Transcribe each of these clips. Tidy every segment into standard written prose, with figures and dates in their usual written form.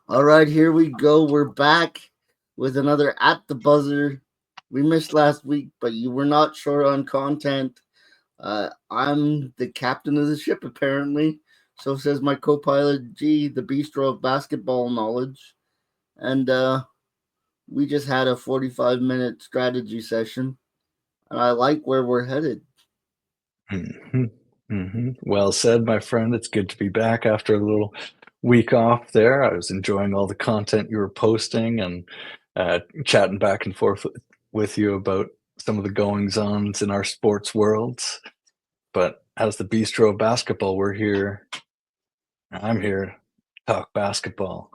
All right, here we go. We're back with another At the Buzzer. We missed last week, but you were not short on content. I'm the captain of the ship, apparently. So says my co pilot, G, the bistro of basketball knowledge. And we just had a 45-minute strategy session, and I like where we're headed. Well said, my friend. It's good to be back after a little week off there. I was enjoying all the content you were posting and chatting back and forth with you about some of the goings-ons in our sports worlds. But as the Bistro of Basketball, we're here. I'm here to talk basketball,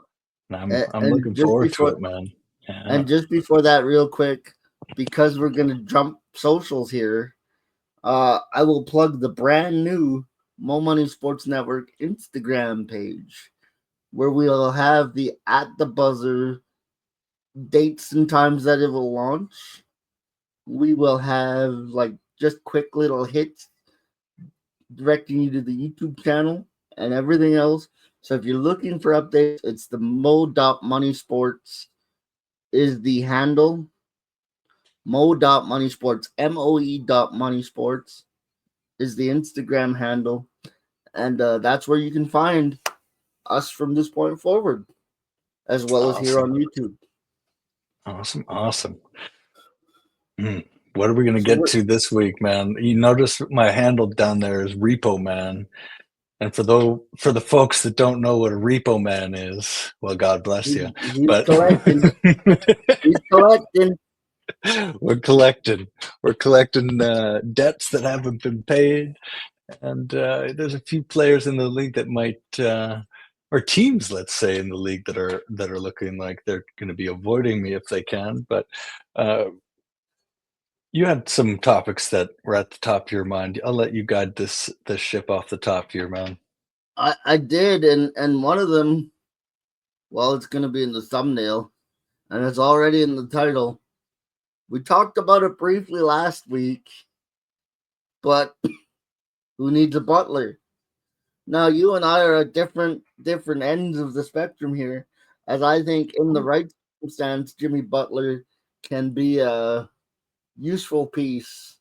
and I'm And looking just forward to before it, man. Yeah. and just before that, real quick, because we're gonna jump socials here, I will plug the brand new Mo Money Sports Network Instagram page where we'll have the At the Buzzer dates and times that it will launch. We will have like just quick little hits directing you to the YouTube channel and everything else. So if you're looking for updates, it's the Mo.Money Sports is the handle. Mo.Money Sports, MOE.Money Sports is the Instagram handle. And that's where you can find us from this point forward, as well as here Awesome, on YouTube. awesome. Mm. What are we going to So get we're to this week, man? You notice my handle down there is Repo Man. And for the folks that don't know what a repo man is, well, God bless you. he's But collecting. He's collecting. we're collecting, we're collecting debts that haven't been paid, and there's a few players in the league that might, or teams, let's say, in the league that are looking like they're going to be avoiding me if they can. But uh, you had some topics that were at the top of your mind. I'll let you guide this ship off the top here, man. I did, and one of them, well, it's going to be in the thumbnail, and it's already in the title. We talked about it briefly last week, but who needs a butler? Now you and I are at different ends of the spectrum here, as I think in the right circumstance, Jimmy Butler can be a useful piece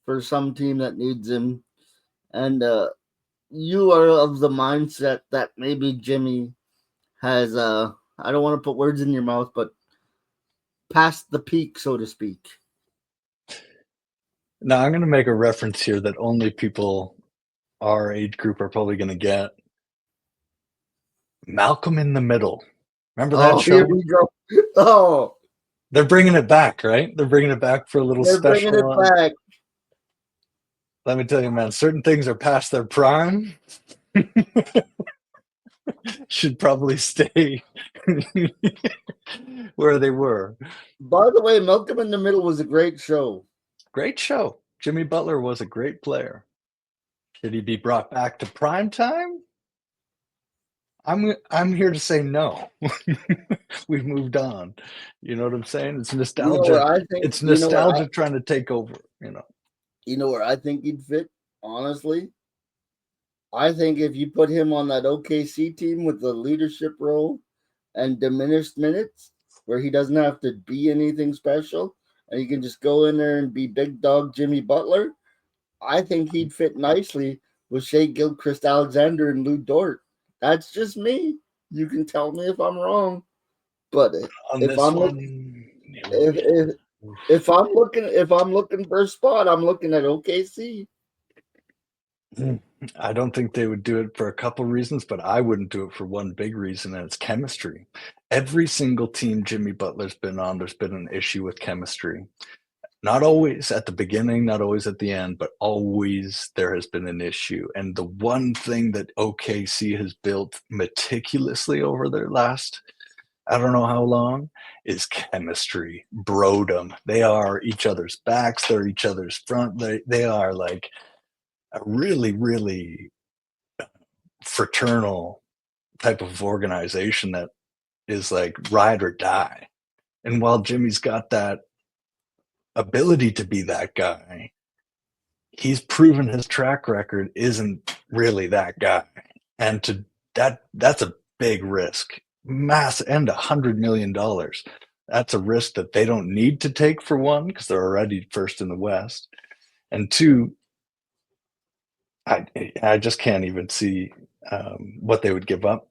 for some team that needs him, and you are of the mindset that maybe Jimmy has I don't want to put words in your mouth, but past the peak, so to speak. Now, I'm going to make a reference here that only people our age group are probably going to get. Malcolm in the Middle. Remember that Oh, here show? we go. Oh, They're bringing it back, right? They're bringing it back for a little they're bringing special it one. back. Let me tell you, man, certain things are past their prime. Should probably stay where they were. By the way, Malcolm in the Middle was a great show. Great show. Jimmy Butler was a great player. Should he be brought back to prime time? I'm here to say no. We've moved on. You know what I'm saying? It's You know where nostalgia. I think It's nostalgia trying to take over. you know where I think he'd fit, honestly? I think if you put him on that OKC team with the leadership role and diminished minutes, where he doesn't have to be anything special, and he can just go in there and be big dog Jimmy Butler, I think he'd fit nicely with Shea Gilchrist Alexander and Lou Dort. That's just me. You can tell me if I'm wrong, but On if this I'm one, look, if if I'm looking for a spot, I'm looking at OKC. I don't think they would do it for a couple reasons, but I wouldn't do it for one big reason, and it's chemistry. Every single team Jimmy Butler's been on, there's been an issue with chemistry. Not always at the beginning, not always at the end, but always there has been an issue. And the one thing that OKC has built meticulously over their last, I don't know how long, is chemistry, brodom. They are each other's backs, they're each other's front. They are like a really, really fraternal type of organization that is like ride or die. And while Jimmy's got that ability to be that guy, he's proven his track record isn't really that guy. And to that's a big risk mass and $100 million. That's a risk that they don't need to take, for one, because they're already first in the West. And two, I just can't even see what they would give up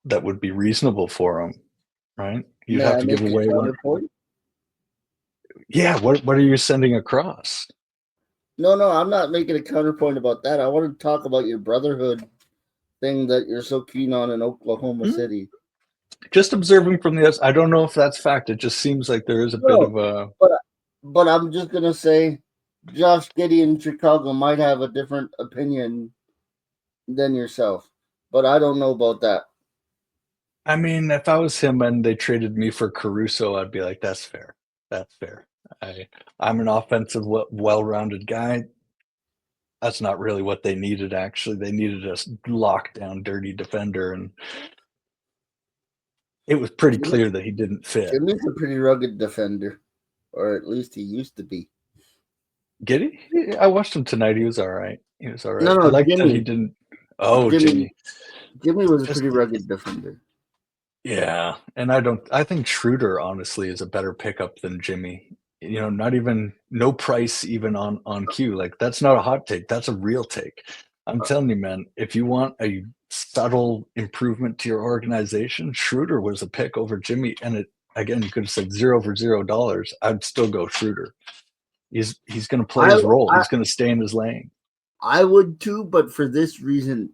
that would be reasonable for them, right? You'd May have I to give make a away one. counterpoint? Yeah, what are you sending across? No, I'm not making a counterpoint about that. I want to talk about your brotherhood thing that you're so keen on in Oklahoma City. Just observing from the outside, I don't know if that's fact. It just seems like there is a bit of a. But I'm just gonna say, Josh Giddey in Chicago might have a different opinion than yourself, but I don't know about that. I mean, if I was him and they traded me for Caruso, I'd be like, that's fair. That's fair. I'm an offensive, well-rounded guy. That's not really what they needed, actually. They needed a lockdown, dirty defender, and it was pretty clear that he didn't fit. Jimmy's a pretty rugged defender, or at least he used to be. Giddey? I watched him tonight. He was all right. No, I like that Jimmy. he didn't. Oh, Jimmy. Jimmy was a pretty rugged defender. Yeah, and I think Schroeder honestly is a better pickup than Jimmy. You know, not even no price even on Q. Like that's not a hot take. That's a real take. I'm telling you, man, if you want a subtle improvement to your organization, Schroeder was a pick over Jimmy. And it again, you could have said $0 for $0. I'd still go Schroeder. He's going to play his role. He's going to stay in his lane. I would too, but for this reason.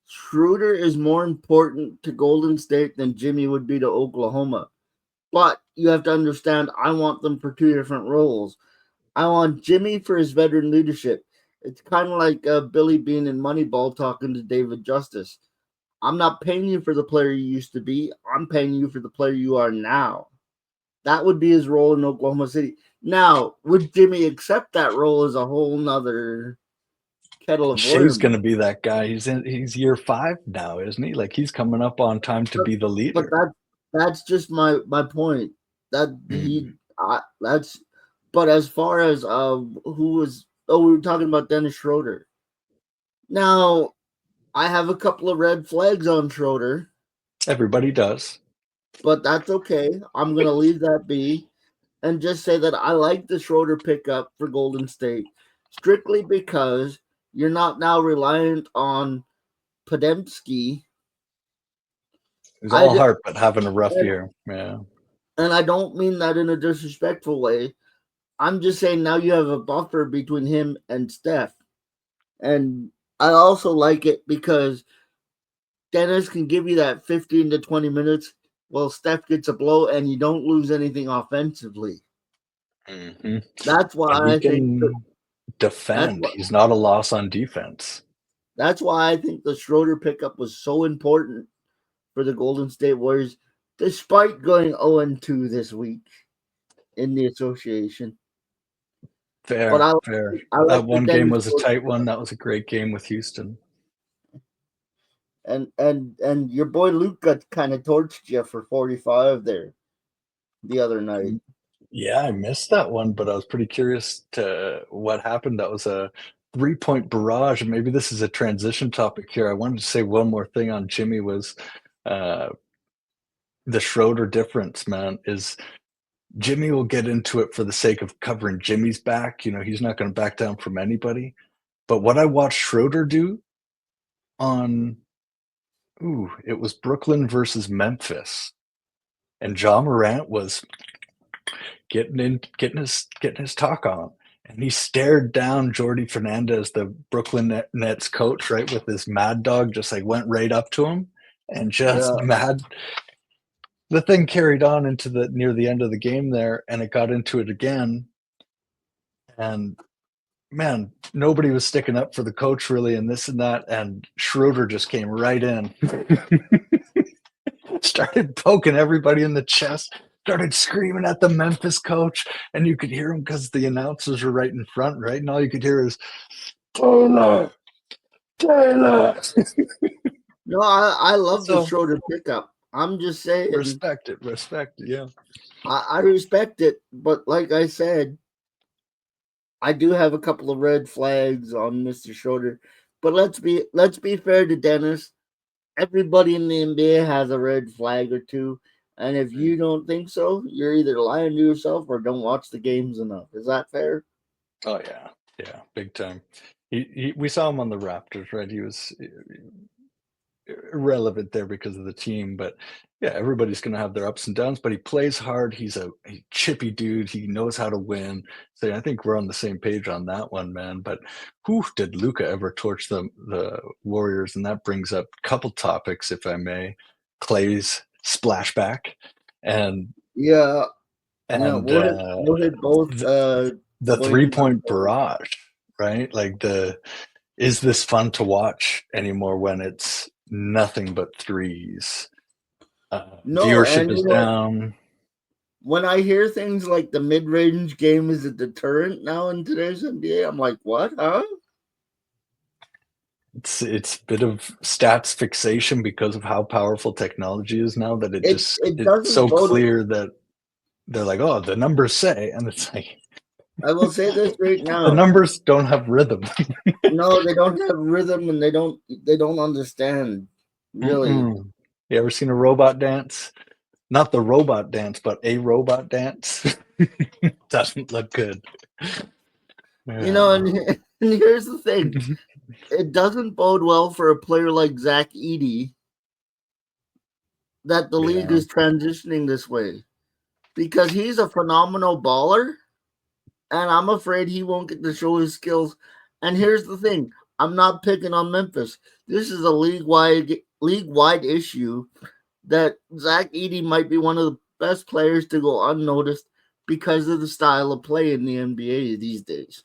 Schroeder is more important to Golden State than Jimmy would be to Oklahoma. But you have to understand, I want them for two different roles. I want Jimmy for his veteran leadership. It's kind of like Billy Bean in Moneyball talking to David Justice. I'm not paying you for the player you used to be. I'm paying you for the player you are now. That would be his role in Oklahoma City. Now, would Jimmy accept that role is a whole nother kettle of worms. Shea's going to be that guy. He's year 5 now, isn't he? Like he's coming up on time to be the leader. But that's just my point. But as far as who was we were talking about Dennis Schroeder. Now, I have a couple of red flags on Schroeder. Everybody does. But that's okay. I'm gonna leave that be and just say that I like the Schroeder pickup for Golden State strictly because you're not now reliant on Podemski. He's all heart, but having a rough year. Yeah. And I don't mean that in a disrespectful way. I'm just saying now you have a buffer between him and Steph. And I also like it because Dennis can give you that 15 to 20 minutes while Steph gets a blow and you don't lose anything offensively. Mm-hmm. That's why I think defend. He's not a loss on defense. That's why I think the Schroeder pickup was so important for the Golden State Warriors, despite going 0-2 this week in the association. Fair. That one game was a tight one. That was a great game with Houston. And your boy Luka kind of torched you for 45 there the other night. Yeah, I missed that one, but I was pretty curious to what happened. That was a 3-point barrage. And maybe this is a transition topic here. I wanted to say one more thing on Jimmy was the Schroeder difference, man, is Jimmy will get into it for the sake of covering Jimmy's back. You know, he's not going to back down from anybody. But what I watched Schroeder do on, it was Brooklyn versus Memphis. And Ja Morant was getting his talk on. And he stared down Jordi Fernandez, the Brooklyn Nets coach, right, with this mad dog, just like went right up to him and just mad. The thing carried on into near the end of the game there, and it got into it again. And man, nobody was sticking up for the coach really, and this and that. And Schroeder just came right in, started poking everybody in the chest, started screaming at the Memphis coach, and you could hear him because the announcers were right in front, right? And all you could hear is Taylor. No, I love the Schroeder pickup. I'm just saying. Respect it, yeah. I respect it, but like I said, I do have a couple of red flags on Mr. Schroeder. But let's be fair to Dennis. everybody in the NBA has a red flag or two. And if you don't think so, you're either lying to yourself or don't watch the games enough. Is that fair? Oh yeah, big time. We saw him on the Raptors, right? He was irrelevant there because of the team, but yeah, everybody's going to have their ups and downs. But he plays hard. He's a chippy dude. He knows how to win. So I think we're on the same page on that one, man. But who did Luka ever torch the Warriors? And that brings up a couple topics, if I may. Clay's splashback and Yeah, yeah. and We'll hit both the points. 3-point barrage, right? Like is this fun to watch anymore when it's nothing but threes? No, Viewership and is down. when I hear things like the mid-range game is a deterrent now in today's NBA, I'm like, what, huh? It's a bit of stats fixation because of how powerful technology is now that It it's doesn't so bode. clear that they're like, oh, the numbers say, and it's like I will say this right the now. numbers don't have rhythm. No, they don't have rhythm, and they don't understand really. You ever seen a robot dance? Not the robot dance, but a robot dance. Doesn't look good. Yeah. And here's the thing: it doesn't bode well for a player like Zach Edey that the league Yeah. is transitioning this way, because he's a phenomenal baller, and I'm afraid he won't get to show his skills. And here's the thing: I'm not picking on Memphis. This is a league-wide issue that Zach Edey might be one of the best players to go unnoticed because of the style of play in the NBA these days.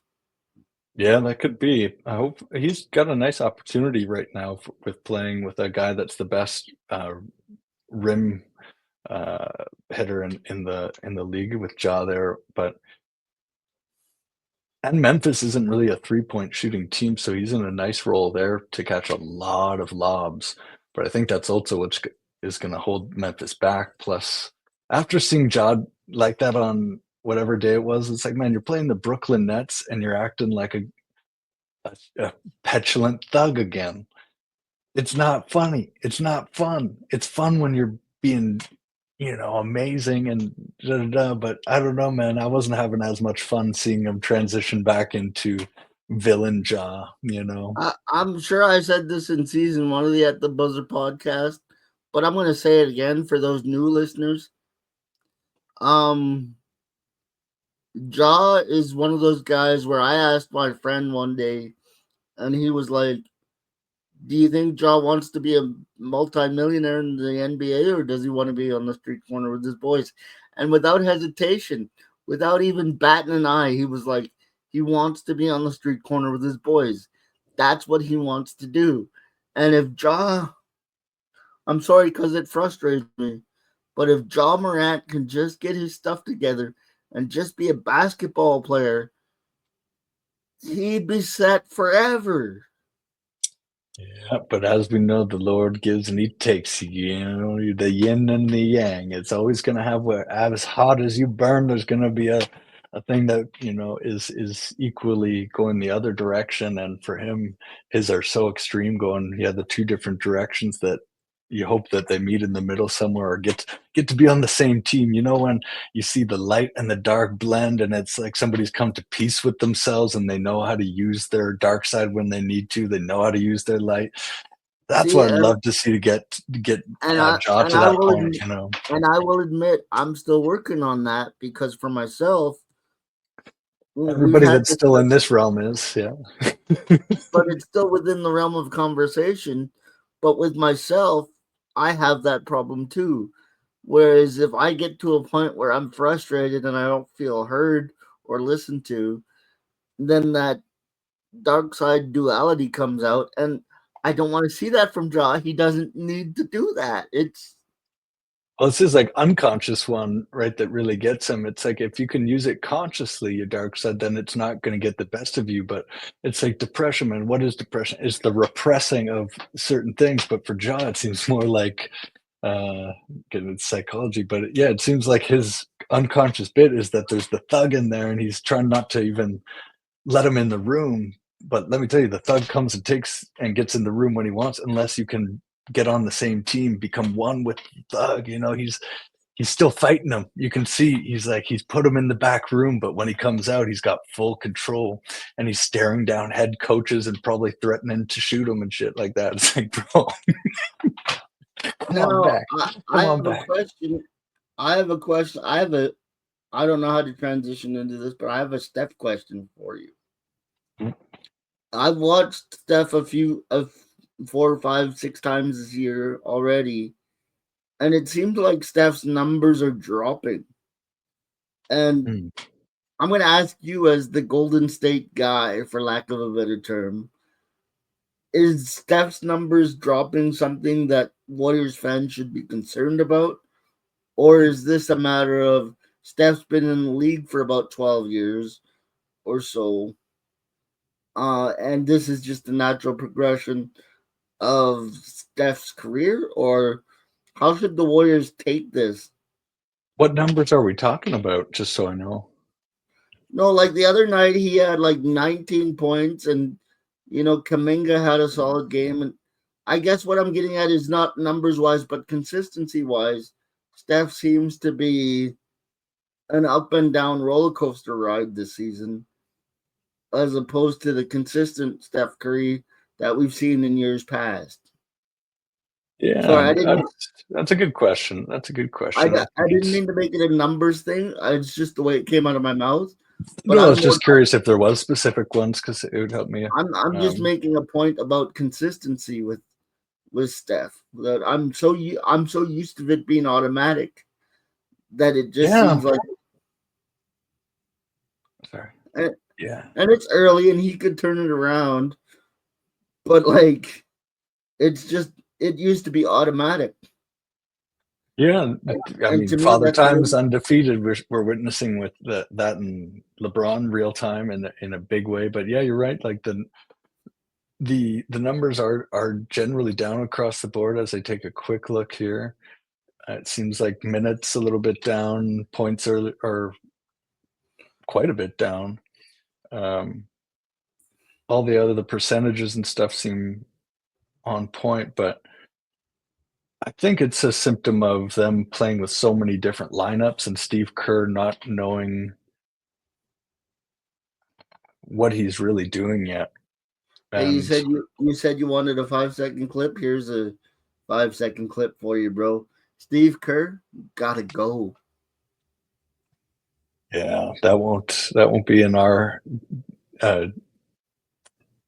Yeah, that could be. I hope he's got a nice opportunity right now with playing with a guy that's the best rim hitter in the league with Ja there. And Memphis isn't really a 3-point shooting team, so he's in a nice role there to catch a lot of lobs. But I think that's also what is going to hold Memphis back. Plus, after seeing Ja like that on whatever day it was, it's like, man, you're playing the Brooklyn Nets and you're acting like a petulant thug again. It's not funny. It's not fun. It's fun when you're being, amazing and da da da. But I don't know, man. I wasn't having as much fun seeing him transition back into villain jaw. I'm sure I said this in season 1 of the At the Buzzer podcast, but I'm going to say it again for those new listeners. Ja is one of those guys where I asked my friend one day, and he was like, do you think Ja wants to be a multimillionaire in the NBA, or does he want to be on the street corner with his boys? And without hesitation, without even batting an eye, he was like, he wants to be on the street corner with his boys. That's what he wants to do. And if Ja, I'm sorry because it frustrates me, but if Ja Morant can just get his stuff together and just be a basketball player, he'd be set forever. Yeah, but as we know, the Lord gives and He takes. The yin and the yang. It's always going to have as hot as you burn. There's going to be a thing that is equally going the other direction. And for him, his are so extreme, going the two different directions that you hope that they meet in the middle somewhere or get to be on the same team. When you see the light and the dark blend, and it's like somebody's come to peace with themselves and they know how to use their dark side when they need to. They know how to use their light. That's See, what I'd love to see to get Ja to that point. And I will admit, I'm still working on that because for myself, Everybody that's still in this realm is, yeah. But it's still within the realm of conversation. But with myself, I have that problem too. Whereas if I get to a point where I'm frustrated and I don't feel heard or listened to, then that dark side duality comes out. And I don't want to see that from Ja. He doesn't need to do that. Well, it's his like unconscious one, right, that really gets him. It's like if you can use it consciously, your dark side, then it's not going to get the best of you. But it's like depression, man. What is depression? It's the repressing of certain things. But for Ja, it seems more like getting into psychology. But yeah, it seems like his unconscious bit is that there's the thug in there, and he's trying not to even let him in the room. But let me tell you, the thug comes and takes and gets in the room when he wants, unless you can get on the same team, become one with Thug. He's still fighting him. You can see he's put him in the back room, but when he comes out, he's got full control, and he's staring down head coaches and probably threatening to shoot him and shit like that. It's like, bro, come on Now, back, I come on have a back. question. I have a question. I don't know how to transition into this, but I have a Steph question for you. I've watched Steph a 4, 5, 6 times this year already, and it seems like Steph's numbers are dropping. And I'm going to ask you, as the Golden State guy, for lack of a better term, is Steph's numbers dropping something that Warriors fans should be concerned about? Or is this a matter of Steph's been in the league for about 12 years or so, and this is just the natural progression of Steph's career? Or how should the Warriors take this? What numbers are we talking about, just so I know? No, like the other night, he had like 19 points, and Kuminga had a solid game. And I guess what I'm getting at is not numbers wise, but consistency wise. Steph seems to be an up and down roller coaster ride this season, as opposed to the consistent Steph Curry that we've seen in years past. Yeah, Sorry, I didn't. that's a good question. That's a good question. I I think didn't it's mean to make it a numbers thing. It's just the way it came out of my mouth. But no. I was just curious if there was specific ones because it would help me. I'm just making a point about consistency with Steph. That I'm so used to it being automatic that it just seems like. Sorry. And, Yeah. and it's early, and he could turn it around, but like, it used to be automatic. Yeah, I And mean, to me, Father that's Time's undefeated. We're witnessing with that in LeBron real time in a big way. But yeah, you're right. Like the numbers are generally down across the board as I take a quick look here. It seems like minutes a little bit down, points are quite a bit down. All the percentages and stuff seem on point, but I think it's a symptom of them playing with so many different lineups and Steve Kerr not knowing what he's really doing yet. Hey, you And said you wanted a 5-second clip. Here's a 5-second clip for you, bro. Steve Kerr, gotta go. yeah, that won't be in our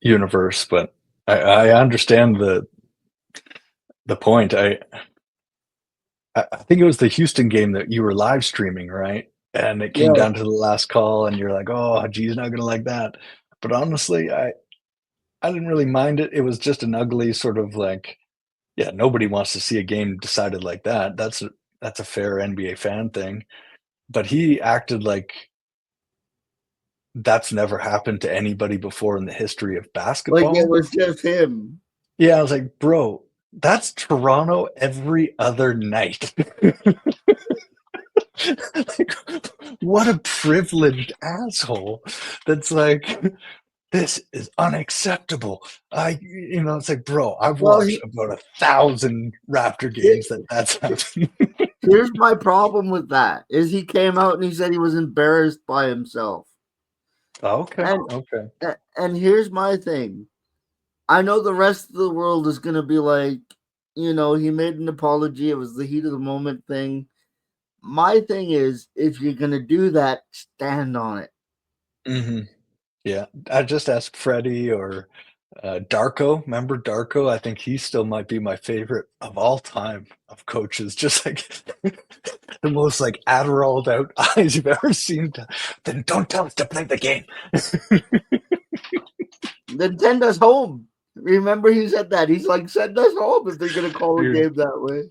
universe, but I understand the point. I think it was the Houston game that you were live streaming, right? And it came Yeah, down to the last call, and you're like, "Oh, geez, not gonna like that." But honestly, I didn't really mind it. It was just an ugly sort of like, yeah, nobody wants to see a game decided like that. That's a fair NBA fan thing. But he acted like that's never happened to anybody before in the history of like it basketball. was just him. Yeah, I was like, bro, that's Toronto every other night. Like, what a privileged asshole that's like, this is unacceptable. It's like, bro, I've Well, watched about 1,000 Raptor games that's happened. here's my problem with that: is he came out and he said he was embarrassed by himself. Okay, And okay. and here's my thing: I know the rest of the world is gonna be like, he made an apology. It was the heat of the moment thing. My thing is, if you're gonna do that, stand on it. Mhm. Yeah, I just asked Freddie or, Darko. Remember Darko? I think he still might be my favorite of all time of coaches, just like the most, like, Adderalled out eyes you've ever seen. Then don't tell us to play the game. Then send us home. Remember, he said that. He's like, send us home if they're gonna call a Dude, game that way.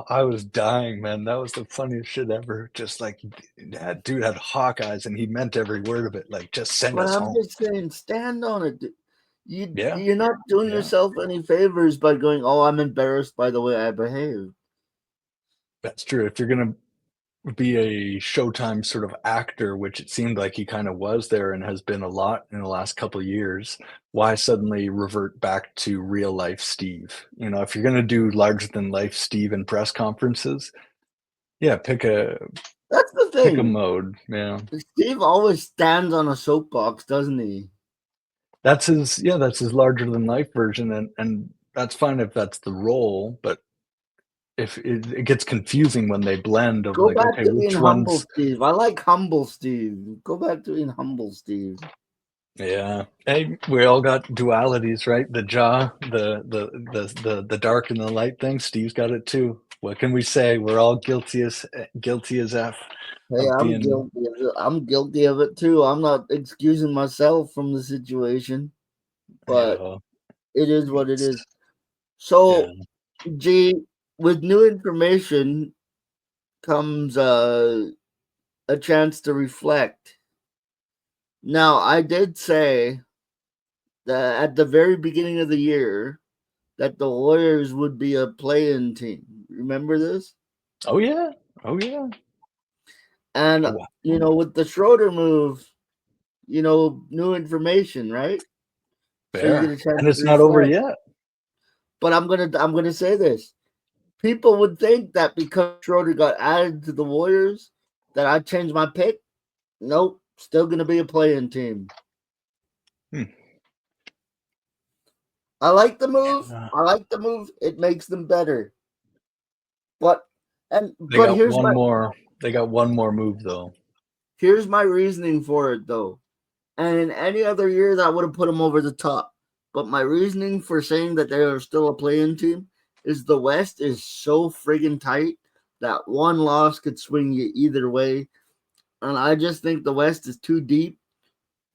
I was dying, man. That was the funniest shit ever. Just like that dude had hawk eyes and he meant every word of it. Like, just send But us I'm home. just saying, stand on it. Yeah, You're not doing yeah. yourself any favors by going, "Oh, I'm embarrassed by the way I behave." That's true. If you're gonna be a Showtime sort of actor, which it seemed like he kind of was there and has been a lot in the last couple of years, why suddenly revert back to real life Steve? You know, if you're going to do larger than life Steve in press conferences, yeah, pick a That's the thing. mode. Yeah. Steve always stands on a soapbox, doesn't he? That's his larger than life version, and that's fine if that's the role, but if it gets confusing when they blend of Go like, back okay, to being which humble, one's Steve. I like humble Steve. Go back to being humble, Steve. yeah. Hey, we all got dualities, right? The jaw, the dark and the light thing. Steve's got it too. What can we say? We're all guilty as F Hey, of I'm being. guilty of it. I'm guilty of it too. I'm not excusing myself from the situation, You but know, it is what it it's is. yeah. So, G, with new information comes a chance to reflect. Now, I did say that at the very beginning of the year that the Warriors would be a play-in team. Remember this? Oh yeah. Oh yeah. And Oh, with the Schroeder move, new information, right? So you get fair. a chance And to it's not over reflect. yet. But I'm gonna say this. People would think that because Schroeder got added to the Warriors, that I'd change my pick. Nope. Still gonna be a play-in team. Hmm. I like the move. Uh, I like the move. It makes them better. But they but got one more. They got one more move though. here's my reasoning for it though. And in any other years, I would have put them over the top. But my reasoning for saying that they are still a play-in team is the West is so friggin' tight that one loss could swing you either way. And I just think the West is too deep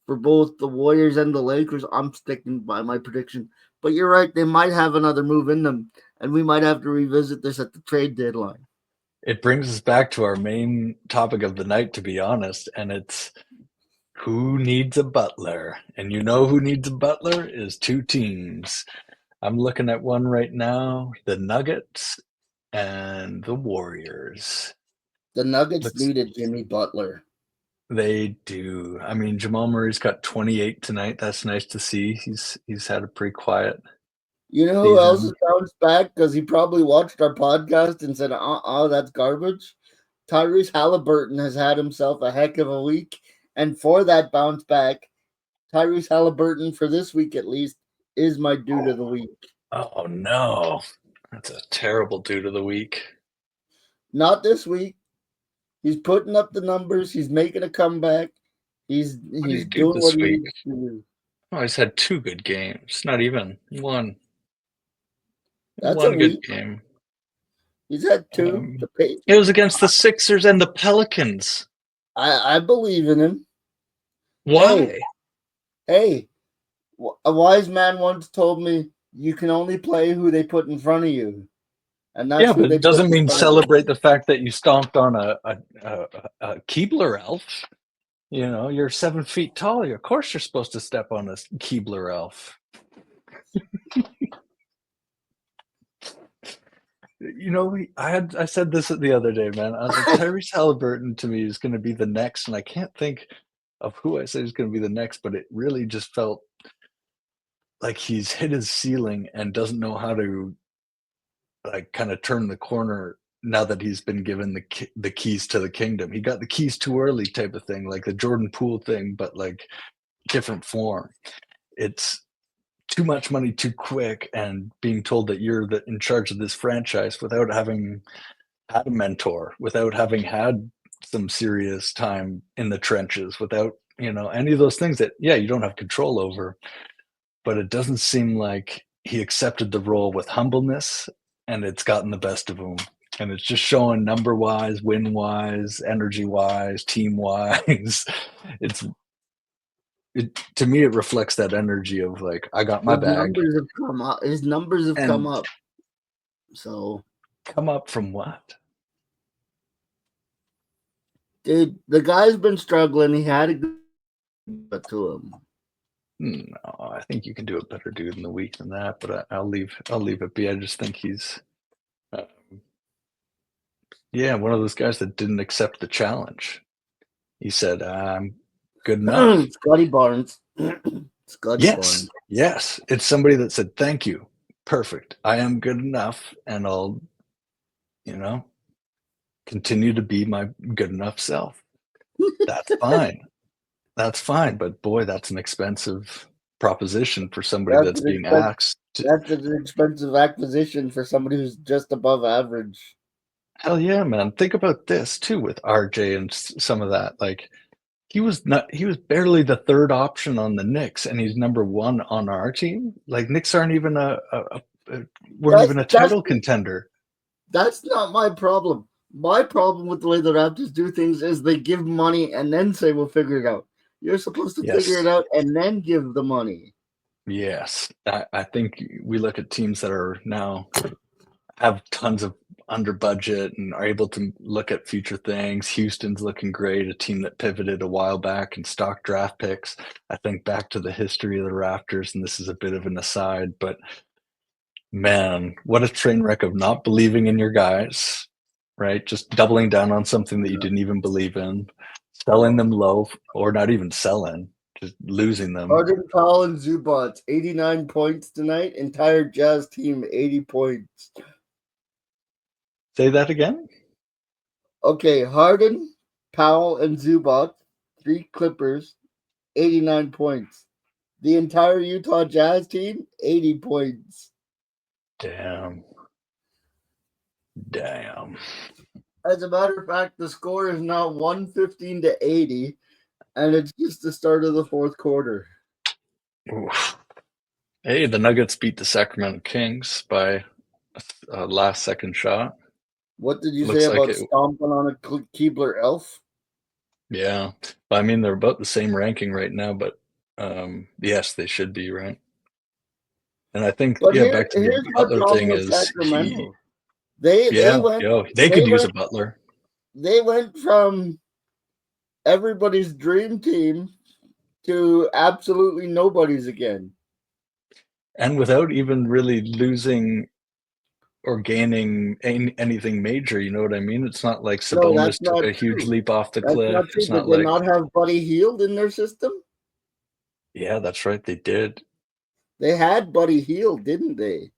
for both the Warriors and the Lakers. I'm sticking by my prediction. But you're right, they might have another move in them, and we might have to revisit this at the trade deadline. It brings us back to our main topic of the night, to be honest, and it's who needs a butler? And you know who needs a butler is two teams. I'm looking at one right now, the Nuggets and the Warriors. The Nuggets Looks needed Jimmy Butler. they do. I mean, Jamal Murray's got 28 tonight. That's nice to see. He's had a pretty quiet You know who else has season. bounced back because he probably watched our podcast and said, that's garbage? Tyrese Halliburton has had himself a heck of a week. And for that bounce back, Tyrese Halliburton, for this week at least, is my dude of the week. Oh no. That's a terrible dude of the week. Not this week. He's putting up the numbers. He's making a comeback. He's What did he he's do doing this what he week? needs to do. Oh, he's had two good games. Not even one. That's a One good week. game. He's had two. It was against the Sixers and the Pelicans. I believe in him. Why? Hey, a wise man once told me you can only play who they put in front of you, and that's Yeah, who but they it put doesn't in mean front of you. celebrate the fact that you stomped on a Keebler elf. You know, you're 7 feet tall. Of course, you're supposed to step on a Keebler elf. You know, I said this the other day, man. I was like, Tyrese Halliburton to me is going to be the next, and I can't think of who I said is going to be the next, but it really just felt like he's hit his ceiling and doesn't know how to like kind of turn the corner now that he's been given the keys to the kingdom. He got the keys too early, type of thing, like the Jordan Poole thing, but like different form. It's too much money too quick, and being told that you're in charge of this franchise without having had a mentor, without having had some serious time in the trenches, without any of those things that you don't have control over. But it doesn't seem like he accepted the role with humbleness, and it's gotten the best of him. And it's just showing number wise, win wise, energy wise, team wise. To me, it reflects that energy of like, I got my His bag. numbers have come up. His numbers have come And up. So, come up from what? dude, the guy's been struggling. He had a good to him. No, I think you can do a better dude in the week than that. But I'll leave it be. I just think he's Yeah, one of those guys that didn't accept the challenge. He said, "I'm good enough." Scotty Barnes. Scotty Yes, Barnes. yes. It's somebody that said, "Thank you. Perfect. I am good enough, and I'll, you know, continue to be my good enough self." That's fine. That's fine. But boy, that's an expensive proposition for somebody That's that's an being expensive. asked to. That's an expensive acquisition for somebody who's just above average. Hell yeah, man. Think about this too with RJ and some of that. Like he was barely the third option on the Knicks, and he's number one on our team. Like Knicks aren't even weren't That's even a that's title contender. that's not my problem. My problem with the way the Raptors do things is they give money and then say we'll figure it out. You're supposed to figure it Yes. out and then give the money. Yes. I think we look at teams that are now have tons of under budget and are able to look at future things. Houston's looking great, a team that pivoted a while back and stock draft picks. I think back to the history of the Raptors, and this is a bit of an aside, but man, what a train wreck of not believing in your guys, right? Just doubling down on something that you didn't even believe in, selling them low, or not even selling, just losing them. Arden Powell and Zubats, 89 points tonight. Entire Jazz team, 80 points. Say that again? Okay, Harden, Powell, and Zubac, 3 Clippers, 89 points. The entire Utah Jazz team, 80 points. Damn. Damn. As a matter of fact, the score is now 115 to 80, and it's just the start of the fourth quarter. Oof. Hey, the Nuggets beat the Sacramento Kings by a last second shot. What did you say Looks like about it. stomping on a Keebler elf? Yeah. I mean, they're about the same ranking right now, but yes, they should be, right? And I think, But yeah, back to the here's my Butler problem thing with is Sacramento. They went they they could use a went Butler. they went from everybody's dream team to absolutely nobody's again. And without even really losing or gaining anything major, you know what I mean? It's not like No, that's Sabonis took not a huge true. leap off the That's cliff. not true. It's Did not they like, not have Buddy Healed in their system? yeah, that's right, they did. They had Buddy Healed, didn't they?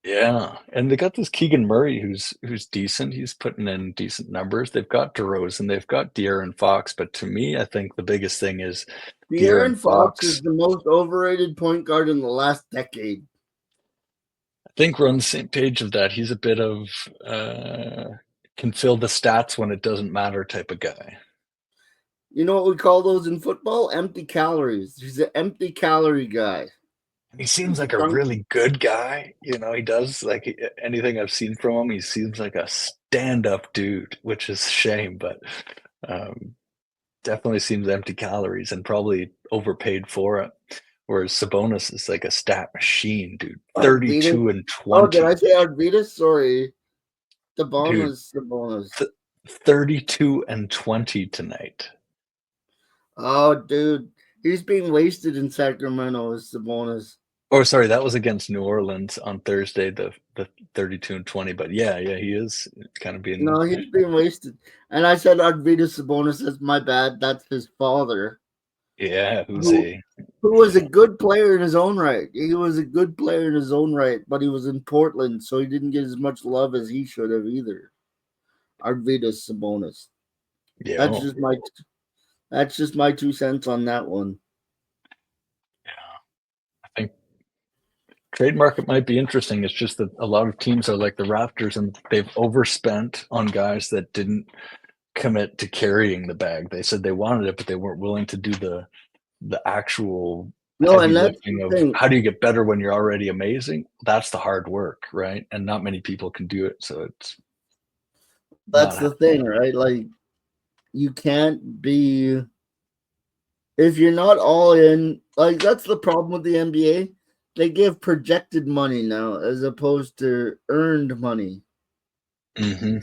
Yeah, and they got this Keegan Murray who's decent. He's putting in decent numbers. They've got DeRozan, they've got De'Aaron Fox, but to me, I think the biggest thing is De'Aaron De'Aaron Fox is Fox. the most overrated point guard in the last decade. I think we're on the same page of that. He's a bit of can fill the stats when it doesn't matter type of guy. You know what we call those in football? Empty calories. He's an empty calorie guy. He seems like a really good guy. You know, he does like anything I've seen from him. He seems like a stand-up dude, which is a shame, but definitely seems empty calories and probably overpaid for it. Whereas Sabonis is like a stat machine, dude. 32 and Oh, did 20. I say Arvidas? Sorry. Dude, Sabonis. 32 and 20 tonight. Oh, dude. He's being wasted in Sacramento as Sabonis. Oh, sorry, that was against New Orleans on Thursday, the 32 and 20. But yeah, he is kind of being. No, he's being wasted. And I said Arvidas Sabonis. That's my bad. That's his father. Yeah, Who was a good player in his own right. He was a good player in his own right, but he was in Portland, so he didn't get as much love as he should have either. Arvidas Sabonis. Yeah. That's just my 2 cents on that one. Yeah, I think trade market might be interesting. It's just that a lot of teams are like the Raptors, and they've overspent on guys that didn't commit to carrying the bag. They said they wanted it, but they weren't willing to do the actual heavy lifting of how do you get better when you're already amazing. That's the hard work, right? And not many people can do it. So that's the thing, right? Like, you can't be, if you're not all in, like, that's the problem with the NBA. They give projected money now as opposed to earned money. Mm-hmm.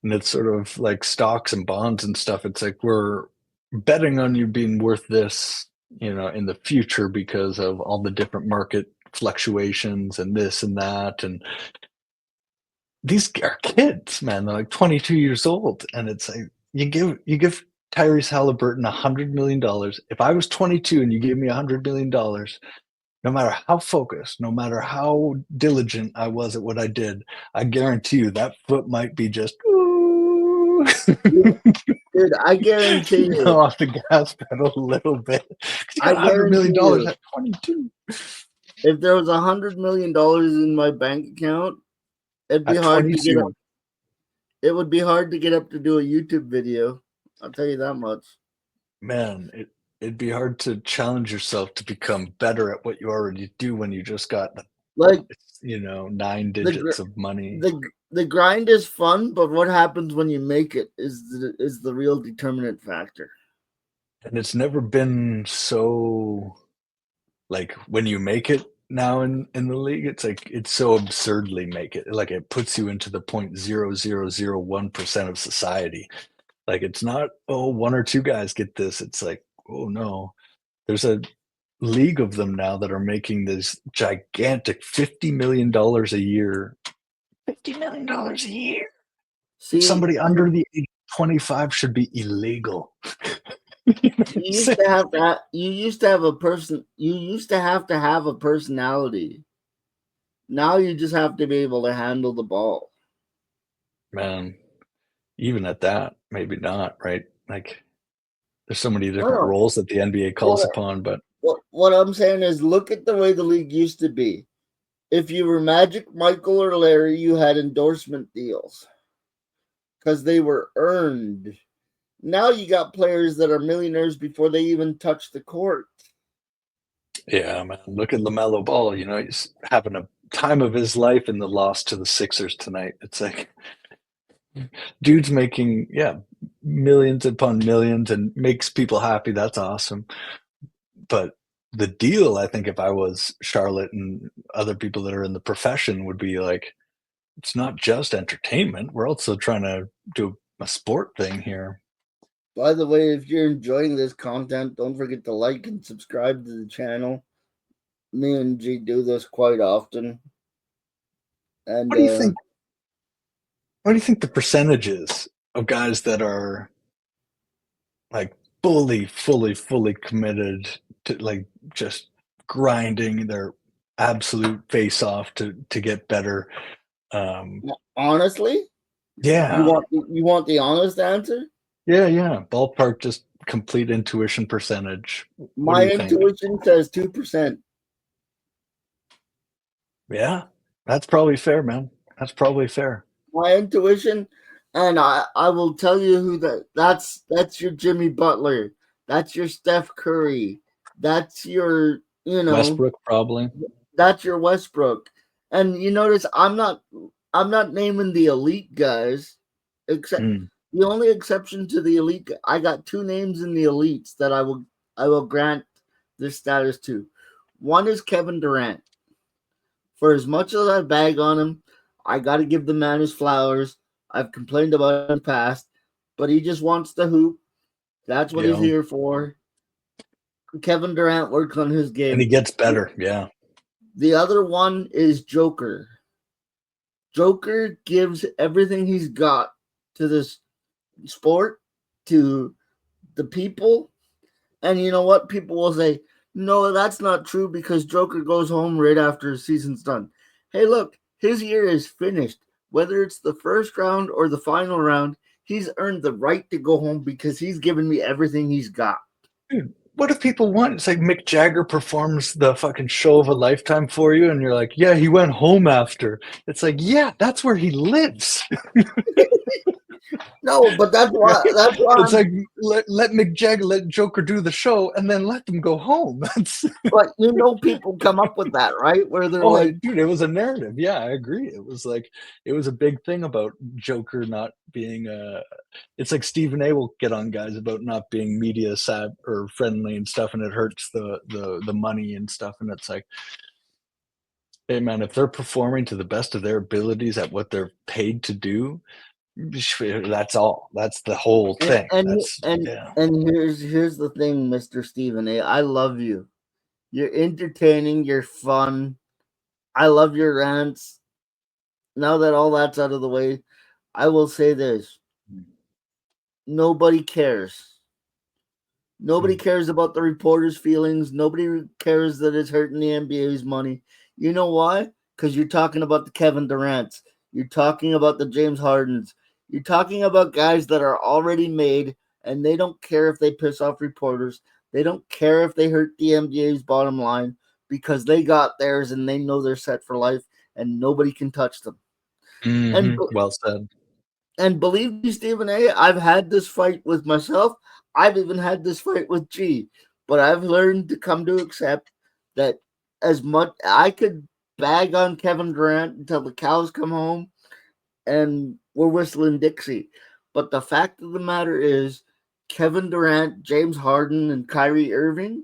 And it's sort of like stocks and bonds and stuff. It's like we're betting on you being worth this, in the future because of all the different market fluctuations and this and that. And these are kids, man. They're like 22 years old, and it's like you give Tyrese Halliburton $100 million. If I was 22 and you gave me $100 million, no matter how focused, no matter how diligent I was at what I did, I guarantee you that foot might be just Dude, I guarantee you. off the gas pedal a little bit. You I got $100 million guarantee you. at 22. If there was $100 million in my bank account, it'd be At hard to get 22. up. It would be hard to get up to do a YouTube video. I'll tell you that much. Man, it'd be hard to challenge yourself to become better at what you already do when you just got Like 9 the digits of money. the grind is fun, but what happens when you make it is the real determinant factor. And it's never been so like when you make it now in the league, it's like it's so absurdly make it. Like it puts you into the 0.0001% of society. Like it's not, oh, one or two guys get this. It's like, oh no. There's a league of them now that are making this gigantic $50 million a year. $50 million a year. See, Somebody under the age of 25 should be illegal. you used to have that. You used to have a person. You used to have a personality. Now you just have to be able to handle the ball. Man, even at that, maybe not, right? Like there's so many different roles that the NBA calls upon, but what I'm saying is look at the way the league used to be. If you were Magic, Michael, or Larry, you had endorsement deals because they were earned. Now you got players that are millionaires before they even touch the court. Yeah, man. Look at LaMelo Ball. He's having a time of his life in the loss to the Sixers tonight. It's like dude's making, millions upon millions and makes people happy. That's awesome. But the deal, I think, if I was Charlotte and other people that are in the profession, would be like, it's not just entertainment. We're also trying to do a sport thing here. By the way, if you're enjoying this content, don't forget to like and subscribe to the channel. Me and G do this quite often. And what do you think? What do you think the percentages of guys that are like fully committed to like just grinding their absolute face off to get better? Honestly, yeah. You want the honest answer? Yeah. Ballpark, just complete intuition percentage. My intuition says 2%. Yeah, that's probably fair, man. That's probably fair. My intuition, and I will tell you who that's your Jimmy Butler. That's your Steph Curry. That's your, Westbrook, probably. That's your Westbrook. And you notice I'm not naming the elite guys, except the only exception to the elite. I got two names in the elites that I will grant this status to. One is Kevin Durant. For as much as I bag on him, I got to give the man his flowers. I've complained about it in the past, but he just wants to hoop. That's what he's here for. Kevin Durant works on his game. And he gets better, yeah. The other one is Joker. Joker gives everything he's got to this sport, to the people. And you know what? People will say, no, that's not true because Joker goes home right after his season's done. Hey, look, his year is finished. Whether it's the first round or the final round, he's earned the right to go home because he's given me everything he's got. Dude, what do people want? It's like Mick Jagger performs the fucking show of a lifetime for you, and you're like, yeah, he went home after. It's like, yeah, that's where he lives. No, but that's why. It's like let Mick Jagger, let Joker do the show, and then let them go home. But people come up with that, right? Where they're like, dude, it was a narrative. Yeah, I agree. It was a big thing about Joker not being it's like Stephen A will get on guys about not being media savvy or friendly and stuff, and it hurts the money and stuff. And it's like, hey man, if they're performing to the best of their abilities at what they're paid to do, that's all. That's the whole thing. And here's the thing, Mr. Stephen A. I love you. You're entertaining. You're fun. I love your rants. now that all that's out of the way, I will say this: nobody cares. Nobody cares about the reporters' feelings. Nobody cares that it's hurting the NBA's money. You know why? Because you're talking about the Kevin Durant's. You're talking about the James Hardens. You're talking about guys that are already made, and they don't care if they piss off reporters. They don't care if they hurt the NBA's bottom line because they got theirs and they know they're set for life, and nobody can touch them. And Well said. and believe me, Stephen A., I've had this fight with myself. I've even had this fight with G. But I've learned to come to accept that as much I could bag on Kevin Durant until the cows come home and we're whistling Dixie. But the fact of the matter is, Kevin Durant, James Harden, and Kyrie Irving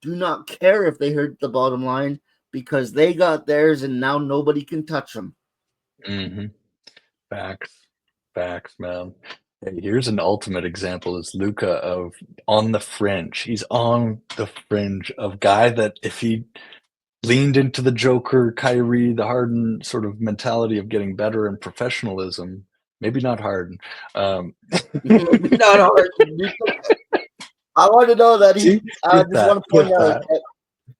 do not care if they hurt the bottom line because they got theirs and now nobody can touch them. Mm-hmm. Facts, man. Hey, here's an ultimate example: is Luka of on the fringe. He's on the fringe of guy that if he leaned into the Joker, Kyrie, the Harden sort of mentality of getting better and professionalism. Maybe not Harden. Maybe not hard. I want to know that he. See, I just want to point out. that.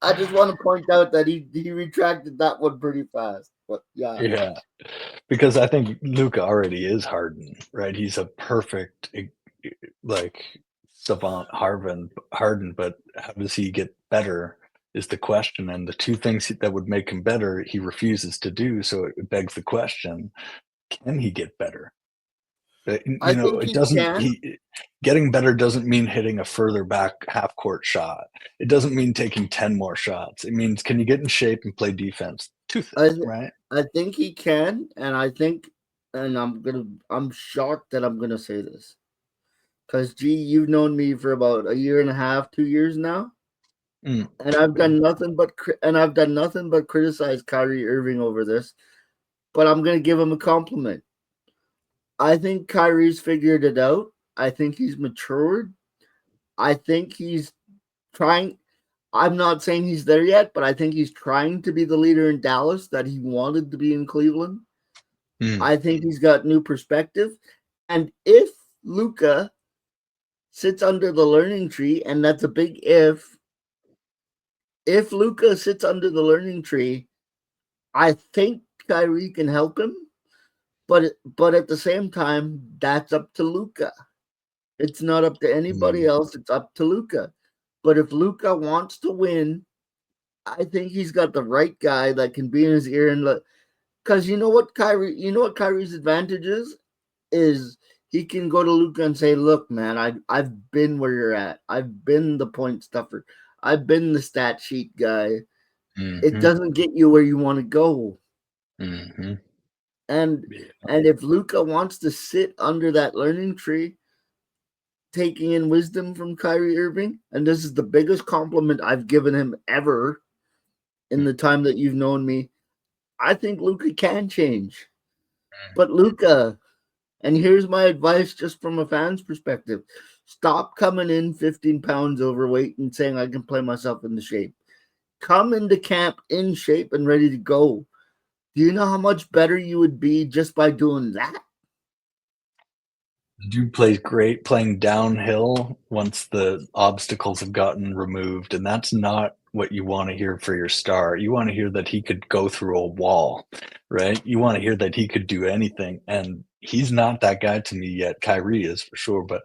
I just want to point out that he retracted that one pretty fast. But Yeah, because I think Luka already is Harden, right? He's a perfect like savant Harden, but how does he get better is the question. And the two things that would make him better, he refuses to do. So it begs the question: can he get better? I think It he doesn't. can. Getting better doesn't mean hitting a further back half court shot. It doesn't mean taking 10 more shots. It means can you get in shape and play defense? Two things, I right? I think he can, and I think, and I'm shocked that I'm gonna say this because G, you've known me for about a year and a half, 2 years now, and I've done nothing but criticize Kyrie Irving over this. But I'm gonna give him a compliment. I think Kyrie's figured it out. I think he's matured. I think he's trying. I'm not saying he's there yet, but I think he's trying to be the leader in Dallas that he wanted to be in Cleveland. I think he's got new perspective. And if Luka sits under the learning tree, and that's a big if Luka sits under the learning tree, I think Kyrie can help him. But at the same time, that's up to Luka. It's not up to anybody else. It's up to Luka. But if Luka wants to win, I think he's got the right guy that can be in his ear and look. Because you know what Kyrie's advantage is he can go to Luka and say, "Look, man, I've been where you're at. I've been the point stuffer. I've been the stat sheet guy. It doesn't get you where you want to go." And if Luka wants to sit under that learning tree, taking in wisdom from Kyrie Irving, and this is the biggest compliment I've given him ever in the time that you've known me, I think Luka can change. But Luka, and here's my advice just from a fan's perspective: stop coming in 15 pounds overweight and saying I can play myself into shape. Come into camp in shape and ready to go. Do you know how much better you would be just by doing that? Dude plays great playing downhill once the obstacles have gotten removed, and that's not what you want to hear for your star. You want to hear that he could go through a wall, right? You want to hear that he could do anything, and he's not that guy to me yet. Kyrie is for sure, but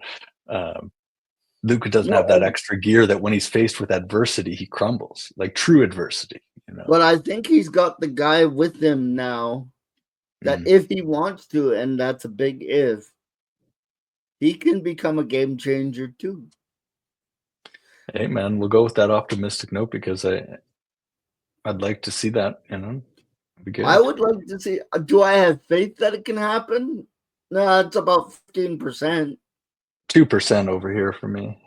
Luka doesn't have that extra gear that when he's faced with adversity, he crumbles, like true adversity. But I think he's got the guy with him now that if he wants to, and that's a big if, he can become a game changer too. Hey man, we'll go with that optimistic note because I'd like to see that, be good. I would like to see. Do I have faith that it can happen? No, it's about 15%. 2% over here for me.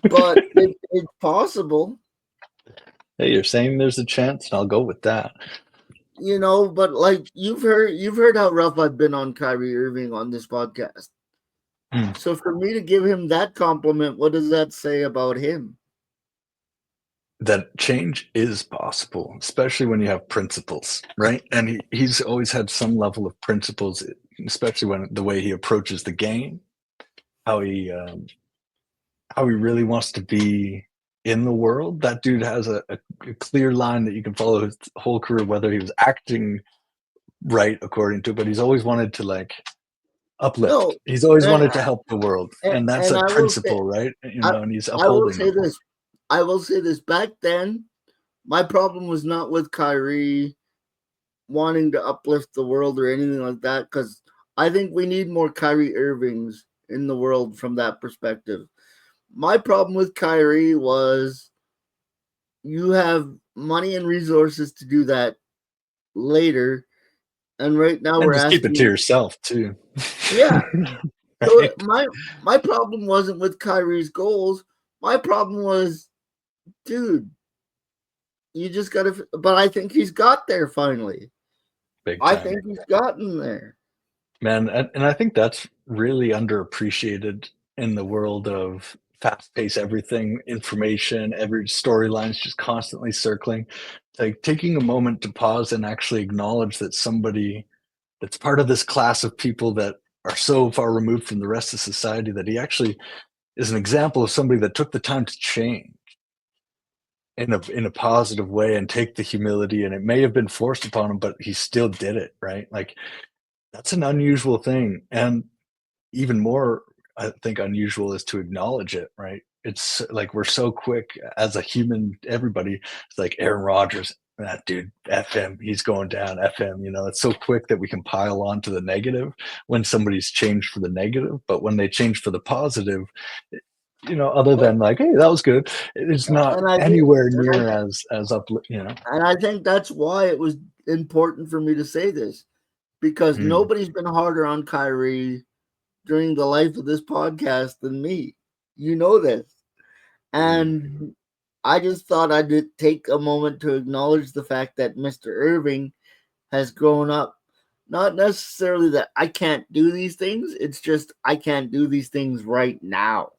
But it's possible. Hey, you're saying there's a chance, and I'll go with that. But like you've heard how rough I've been on Kyrie Irving on this podcast. So for me to give him that compliment, what does that say about him? that change is possible, especially when you have principles, right? And he's always had some level of principles, especially when the way he approaches the game, how he really wants to be in the world. That dude has a clear line that you can follow his whole career, whether he was acting right according to it, but he's always wanted to like uplift. No, He's always and wanted to help the world, and that's and a I will say, principle, right? I, And he's I will upholding say them. this. I will say this. Back then, my problem was not with Kyrie wanting to uplift the world or anything like that, because I think we need more Kyrie Irvings in the world from that perspective. My problem with Kyrie was you have money and resources to do that later, and right now And we're just keep it to asking. yourself too. Yeah. So Right? my problem wasn't with Kyrie's goals. My problem was, dude, you just gotta. But I think he's got there finally. Big I time. think he's gotten there. Man, and I think that's really underappreciated in the world of fast-paced everything, information, every storyline's just constantly circling. Like, taking a moment to pause and actually acknowledge that somebody that's part of this class of people that are so far removed from the rest of society that he actually is an example of somebody that took the time to change in a positive way and take the humility, and it may have been forced upon him, but he still did it, right? Like, that's an unusual thing, and even more, I think, unusual is to acknowledge it, right? It's like we're so quick as a human, everybody, it's like Aaron Rodgers, that dude, F him, he's going down, F him. It's so quick that we can pile on to the negative when somebody's changed for the negative. But when they change for the positive, other than like, hey, that was good, it's not And I think, anywhere and near as up, I think that's why it was important for me to say this, because Mm, nobody's been harder on Kyrie during the life of this podcast than me. You know this. mm. And I just thought I'd take a moment to acknowledge the fact that Mr. Irving has grown up. Not necessarily that I can't do these things, it's just I can't do these things right now.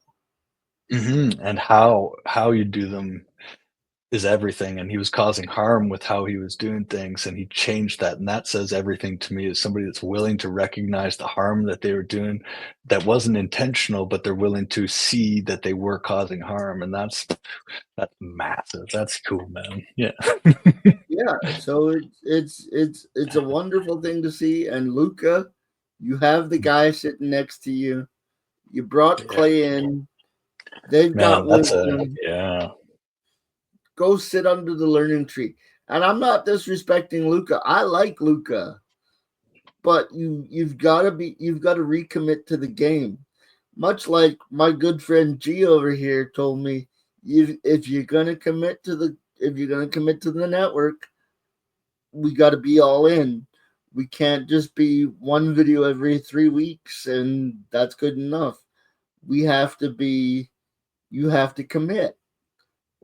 And how you do them is everything, and he was causing harm with how he was doing things, and he changed that, and that says everything to me as somebody that's willing to recognize the harm that they were doing that wasn't intentional, but they're willing to see that they were causing harm, and that's massive. That's cool, man. Yeah. Yeah, so it's a wonderful thing to see. And Luka, you have the guy sitting next to you. You brought Yeah. Clay in. They've got Man, that's a wisdom. yeah. Go sit under the learning tree. And I'm not disrespecting Luka. I like Luka, but you've got to recommit to the game. Much like my good friend G over here told me, if you're gonna commit to the network, we got to be all in. We can't just be one video every 3 weeks and that's good enough. We have to be. You have to commit.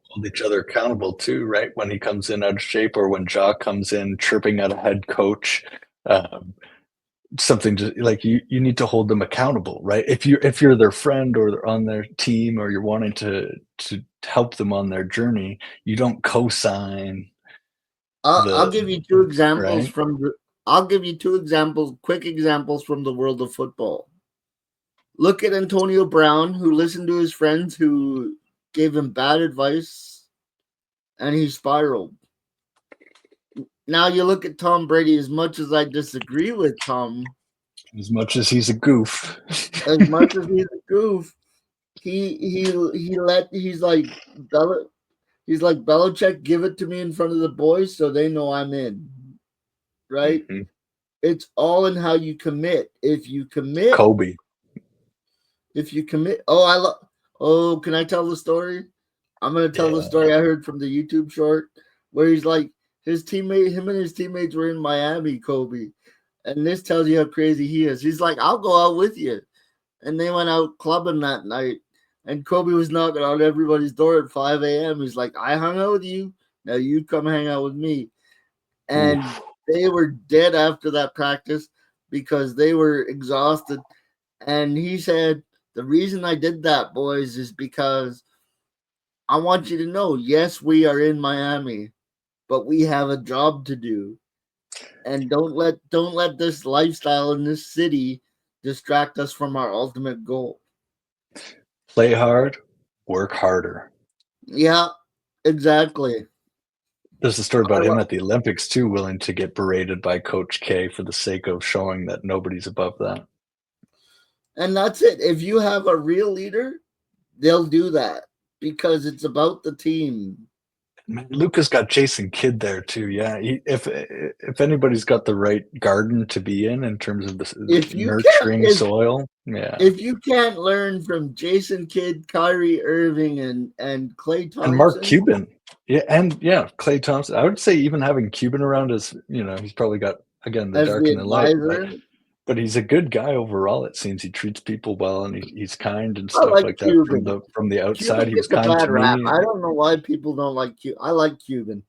Hold each other accountable too, right? When he comes in out of shape, or when Ja comes in chirping at a head coach, um, something to like you need to hold them accountable, right? If you're their friend or they're on their team, or you're wanting to help them on their journey, you don't co-sign I'll the give you two examples right. from the. I'll give you two examples, quick examples from the world of football. Look at Antonio Brown, who listened to his friends who gave him bad advice, and he spiraled. Now you look at Tom Brady. As much as I disagree with Tom, As much as he's a goof. as much as he's a goof, he's like Belichick, give it to me in front of the boys so they know I'm in. Right? Mhm. It's all in how you commit. Kobe. If you commit, oh, can I tell the story? I'm gonna tell the Yeah. story I heard from the YouTube short where he's like him and his teammates were in Miami, Kobe, and this tells you how crazy he is. He's like, I'll go out with you, and they went out clubbing that night, and Kobe was knocking on everybody's door at 5 a.m. He's like, I hung out with you, now you come hang out with me, and Oof. they were dead after that practice because they were exhausted, and he said, the reason I did that, boys, is because I want you to know, yes, we are in Miami, but we have a job to do. And don't let this lifestyle in this city distract us from our ultimate goal. Play hard, work harder. Yeah, exactly. There's a story I about him lo- at the Olympics too, willing to get berated by Coach K for the sake of showing that nobody's above that. And that's it. If you have a real leader, they'll do that because it's about the team. Luka's got Jason Kidd there too. Yeah, if anybody's got the right garden to be in terms of the If you can't, nurturing soil, yeah. if you can't learn from Jason Kidd, Kyrie Irving, and Clay And Mark Thompson Cuban, yeah, Clay Thompson. I would say even having Cuban around is, he's probably got again the as dark the and the light, advisor, but he's a good guy overall. It seems he treats people well and he's kind and I stuff like like that. Cuban. From the outside, Cuban he was gets a kind bad to rap. me. I don't know why people don't like Cuban. I like Cuban.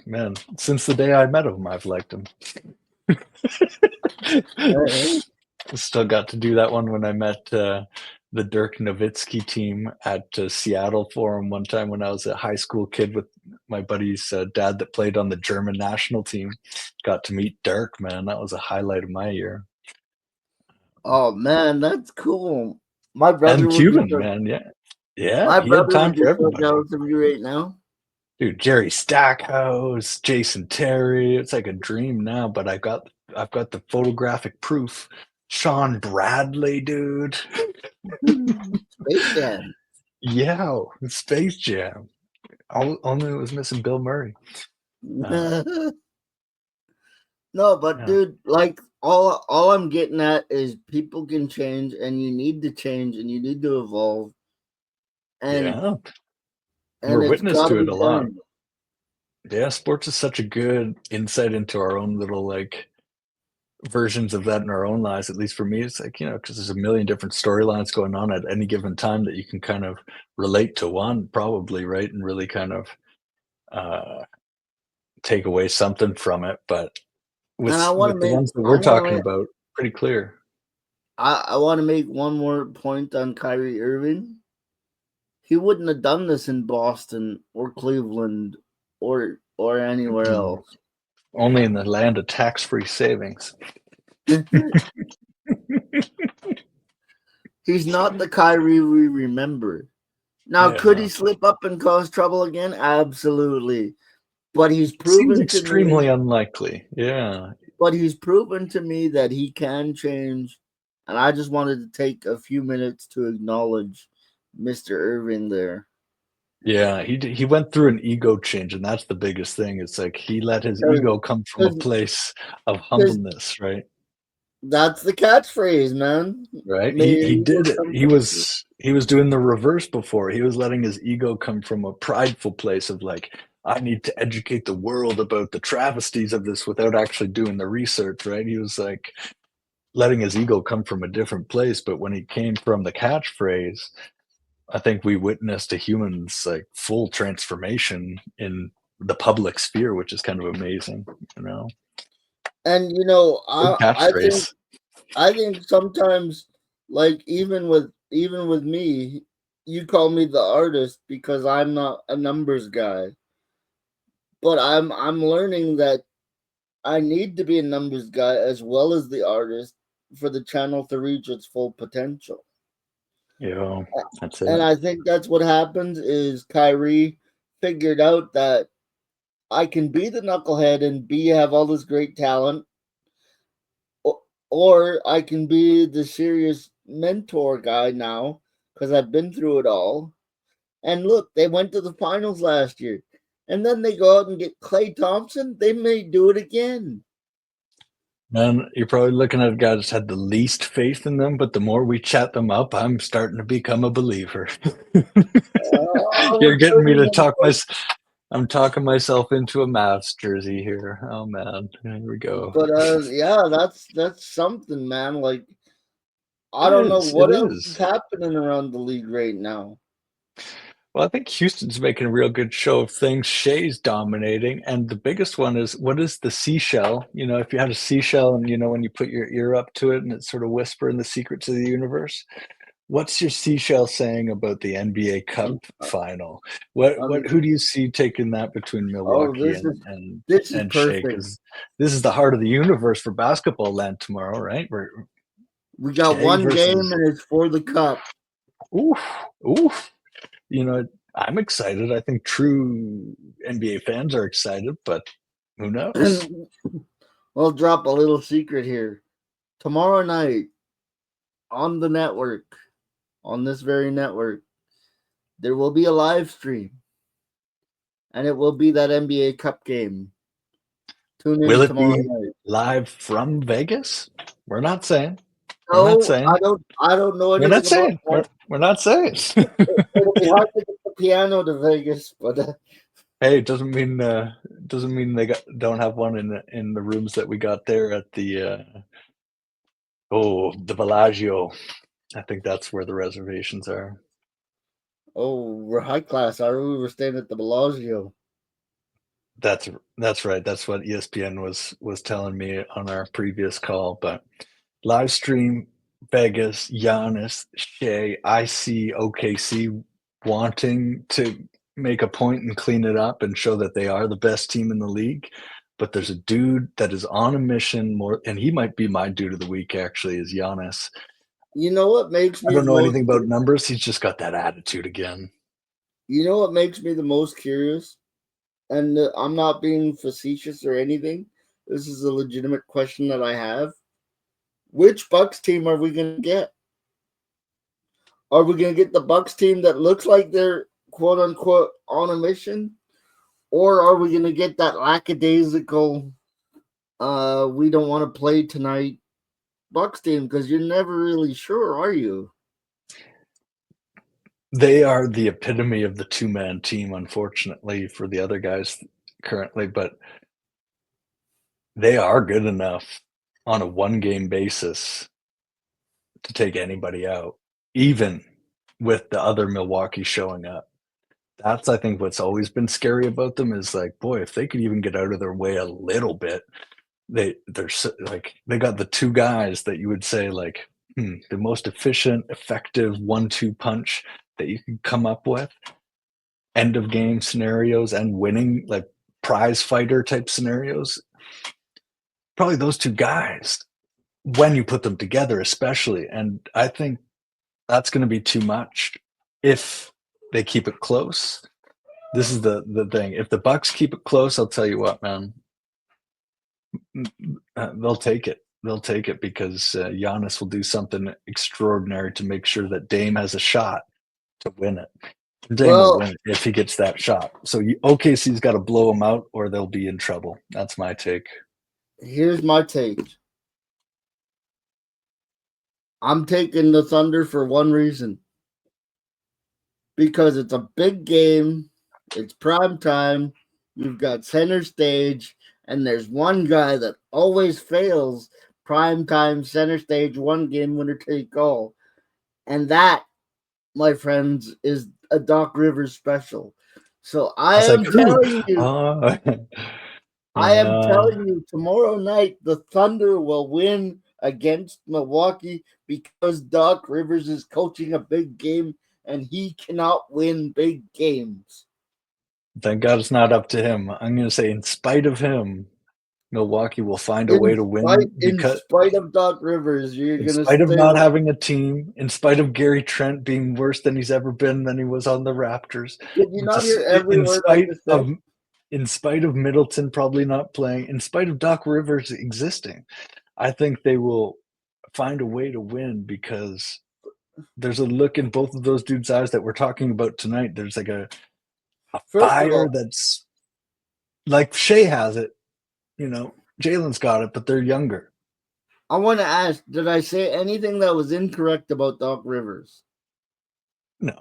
Man, since the day I met him, I've liked him. Still got to do that one when I met the Dirk Nowitzki team at Seattle for him one time when I was a high school kid with my buddy's dad that played on the German national team. Got to meet Dirk, man. That was a highlight of my year. Oh man, that's cool. My brother And would be Cuban, so, man. Yeah, my he had brother time would be for so everybody. jealous of you right now. Dude, Jerry Stackhouse, Jason Terry. It's like a dream now, but I've got the photographic proof. Sean Bradley, dude. Space Jam. Yeah, Space Jam. Only it was missing Bill Murray. No, but Yeah. dude, like all I'm getting at is people can change, and you need to change, and you need to evolve, and Yeah. and We're it's witness got to to it be a lot. done. Yeah, sports is such a good insight into our own little like versions of that in our own lives. At least for me, it's like, because there's a million different storylines going on at any given time that you can kind of relate to one, probably, right? And really kind of uh, take away something from it. But And I with want to the make ones that I we're want to talking make about, pretty clear. I want to make one more point on Kyrie Irving. He wouldn't have done this in Boston or Cleveland or anywhere else. Only in the land of tax-free savings. He's not the Kyrie we remember. Now, could he Yeah. slip up and cause trouble again? Absolutely. But he's Seems proven to extremely me unlikely. Yeah. that he can change. And I just wanted to take a few minutes to acknowledge Mr. Irving there. Yeah, he went through an ego change, and that's the biggest thing. It's like he let his ego come from a place of Because humbleness, right? that's the catchphrase, man. Right? May your He ego did it. come He from was he was doing the reverse before. He was letting his ego come from a prideful place of like, I need to educate the world about the travesties of this without actually doing the research, right? He was like letting his ego come from a different place. But when he came from the catchphrase, I think we witnessed a human's like full transformation in the public sphere, which is kind of amazing, you know. And Good catchphrase. I think sometimes, like even with me, you call me the artist because I'm not a numbers guy. But I'm learning that I need to be a numbers guy as well as the artist for the channel to reach its full potential. Yeah, that's And it. I think that's what happens is Kyrie figured out that I can be the knucklehead and have all this great talent, or I can be the serious mentor guy now because I've been through it all. And look, they went to the finals last year. And then they go out and get Clay Thompson. They may do it again. Man, you're probably looking at a guy that's had the least faith in them, but the more we chat them up, I'm starting to become a believer. You're We're getting me turning to them. I'm talking myself into a Mavs jersey here. Oh man, here we go. But yeah, that's something, man. Like I It don't know is. It what else is is. happening around the league right now. Well, I think Houston's making a real good show of things. Shea's dominating, and the biggest one is what is the seashell? If you had a seashell, and when you put your ear up to it, and it's sort of whispering the secrets of the universe. What's your seashell saying about the NBA Cup Uh, final? I Who mean, do you see taking that between oh, Milwaukee this is and Shea? perfect. Because this is the heart of the universe for basketball land tomorrow, right? We're We got Shea one game, versus and it's for the cup. oof, oof. You know, I'm excited. I think true NBA fans are excited, but who knows? And we'll drop a little secret here. Tomorrow night on the network, on this very network, there will be a live stream, and it will be that NBA Cup game. Tune Will in it tomorrow be night. live from Vegas? We're not saying. We're not No, saying. I don't know We're not anything about saying. that. We're not saying. It'll be hard to get the piano to Vegas, but Hey, it doesn't mean they don't have one in the rooms that we got there at the Bellagio. I think that's where the reservations are. oh, we're high class. I remember we were staying at the Bellagio. That's right. That's what ESPN was telling me on our previous call. But live stream Vegas, Giannis, Shea. I see OKC wanting to make a point and clean it up and show that they are the best team in the league. But there's a dude that is on a mission more, and he might be my dude of the week. Actually, is Giannis. You know what makes I me don't the know most anything about numbers. He's just got that attitude again. you know what makes me the most curious? And I'm not being facetious or anything. This is a legitimate question that I have. Which Bucks team are we going to get? Are we going to get the Bucks team that looks like they're quote unquote on a mission? Or are we going to get that lackadaisical, we don't want to play tonight Bucks team? Because you're never really sure, are you? They are the epitome of the two-man team, unfortunately, for the other guys currently, but they are good enough on a one-game basis to take anybody out, even with the other Milwaukee showing up. That's, I think, what's always been scary about them is like, boy, if they could even get out of their way a little bit, they're like they got the two guys that you would say like the most efficient, effective 1-2 punch that you can come up with. End of game scenarios and winning like prize fighter type scenarios. Probably those two guys when you put them together, especially. And I think that's going to be too much if they keep it close. This is the thing. If the Bucks keep it close, I'll tell you what, man, they'll take it. They'll take it because Giannis will do something extraordinary to make sure that Dame has a shot to win it. Dame will Well, win it if he gets that shot. So OKC's got to blow him out, or they'll be in trouble. That's my take. here's my take. I'm taking the Thunder for one reason. Because it's a big game, it's prime time, you've got center stage, and there's one guy that always fails prime time center stage, one game winner take all. And that, my friends, is a Doc Rivers special. So I was like, who? I am telling you, tomorrow night the Thunder will win against Milwaukee because Doc Rivers is coaching a big game and he cannot win big games. Thank God it's not up to him. I'm going to say, in spite of him, Milwaukee will find a way to win In because, spite of Doc Rivers, you're in gonna spite of stay not with. having a team, in spite of Gary Trent being worse than he's ever been than he was on the Raptors, Did you not hear just every in word I spite just of said? in spite of Middleton probably not playing, in spite of Doc Rivers existing, I think they will find a way to win because there's a look in both of those dudes' eyes that we're talking about tonight. There's like a First of fire all, that's like Shea has it, Jalen's got it, but they're younger. I want to ask: did I say anything that was incorrect about Doc Rivers? No.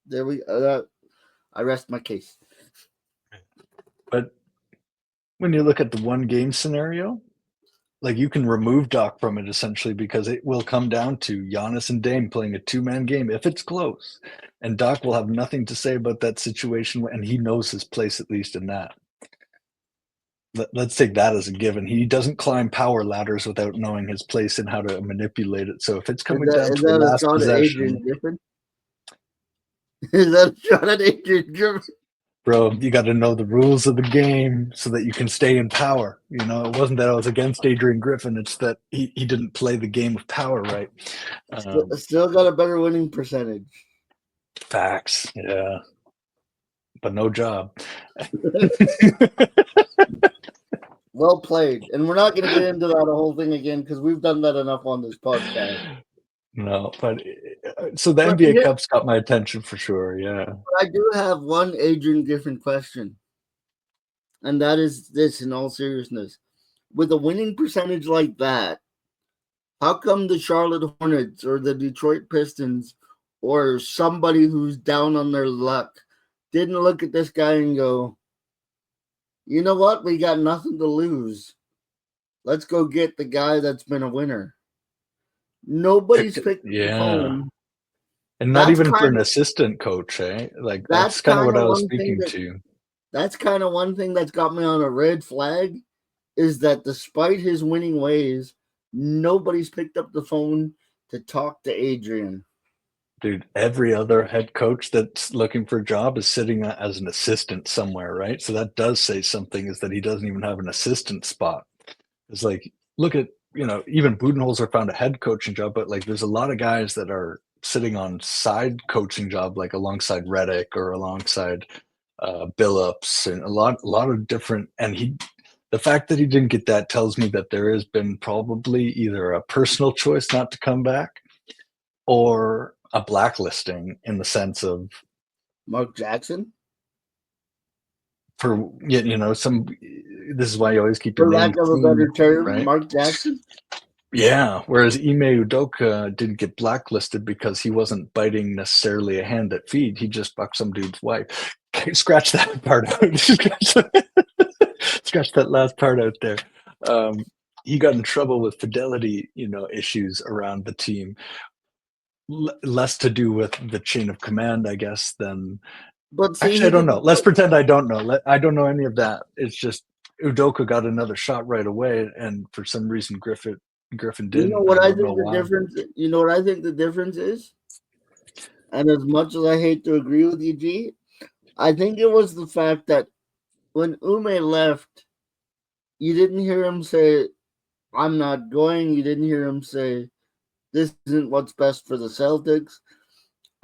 There we. I rest my case. But when you look at the one game scenario, like you can remove Doc from it essentially because it will come down to Giannis and Dame playing a two-man game if it's close. And Doc will have nothing to say about that situation, and he knows his place at least in that. let's take that as a given. He doesn't climb power ladders without knowing his place and how to manipulate it. So if it's coming down Is to the that a last shot at possession, Adrian Griffin? Is that a shot at Adrian Griffin? bro, you got to know the rules of the game so that you can stay in power. You know, it wasn't that I was against Adrian Griffin. It's that he didn't play the game of power right. Still got a better winning percentage. Facts, yeah, but no job. Well played. And we're not going to get into that whole thing again because we've done that enough on this podcast. No, but so the But NBA here- Cup's got my attention for sure. Yeah. But I do have one Adrian Griffin question. And that is this, in all seriousness. With a winning percentage like that, how come the Charlotte Hornets or the Detroit Pistons or somebody who's down on their luck didn't look at this guy and go, you know what? We got nothing to lose. Let's go get the guy that's been a winner. Nobody's picked the phone. And not even for an assistant coach, eh? Like that's kind of what I was speaking to. That's kind of one thing that's got me on a red flag is that despite his winning ways, nobody's picked up the phone to talk to Adrian. Dude, every other head coach that's looking for a job is sitting as an assistant somewhere, right? So that does say something, is that he doesn't even have an assistant spot. It's like, look at, even Budenholzer found a head coaching job, but like there's a lot of guys that are sitting on side coaching job, like alongside Redick or alongside Billups and a lot of different, and the fact that he didn't get that tells me that there has been probably either a personal choice not to come back or a blacklisting, in the sense of Mark Jackson. For this is why you always keep for your name lack of clean, a better term, right? Mark Jackson. Yeah, whereas Ime Udoka didn't get blacklisted because he wasn't biting necessarily a hand that feed. He just fucked some dude's wife. Scratch that part out. Scratch that last part out there. He got in trouble with fidelity, issues around the team. Less to do with the chain of command, I guess, than. But see, actually, I don't know. Let's pretend I don't know. I don't know any of that. It's just Udoka got another shot right away, and for some reason Griffin didn't. You know what I think the difference? You know what I think the difference is? And as much as I hate to agree with you, G, I think it was the fact that when Ume left, you didn't hear him say, "I'm not going." You didn't hear him say, "This isn't what's best for the Celtics."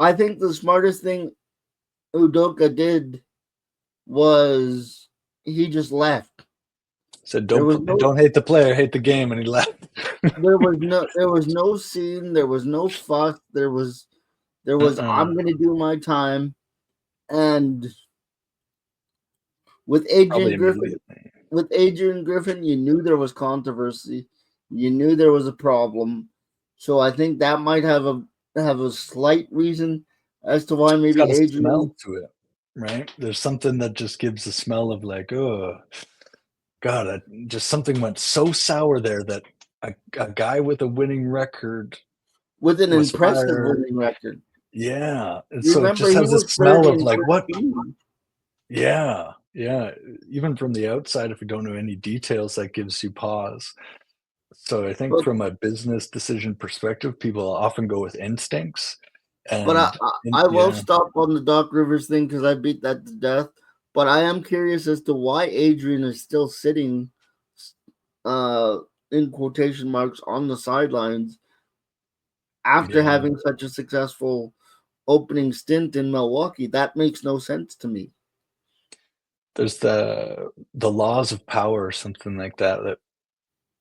I think the smartest thing Udoka did was he just left. Said, don't hate the player, hate the game, and he left. there was no scene, there was no fuss, there was I'm gonna do my time. And with Adrian Griffin, you knew there was controversy, you knew there was a problem. So I think that might have a slight reason as to why maybe Adrian smell to it, right? There's something that just gives the smell of like, oh God, just something went so sour there that a guy with a winning record, with an impressive winning record, yeah, and so it just has a smell of like what? Yeah. Even from the outside, if we don't know any details, that gives you pause. So I think from a business decision perspective, people often go with instincts. But I will stop on the Doc Rivers thing because I beat that to death. But I am curious as to why Adrian is still sitting, in quotation marks, on the sidelines after having such a successful opening stint in Milwaukee. That makes no sense to me. There's the laws of power or something like that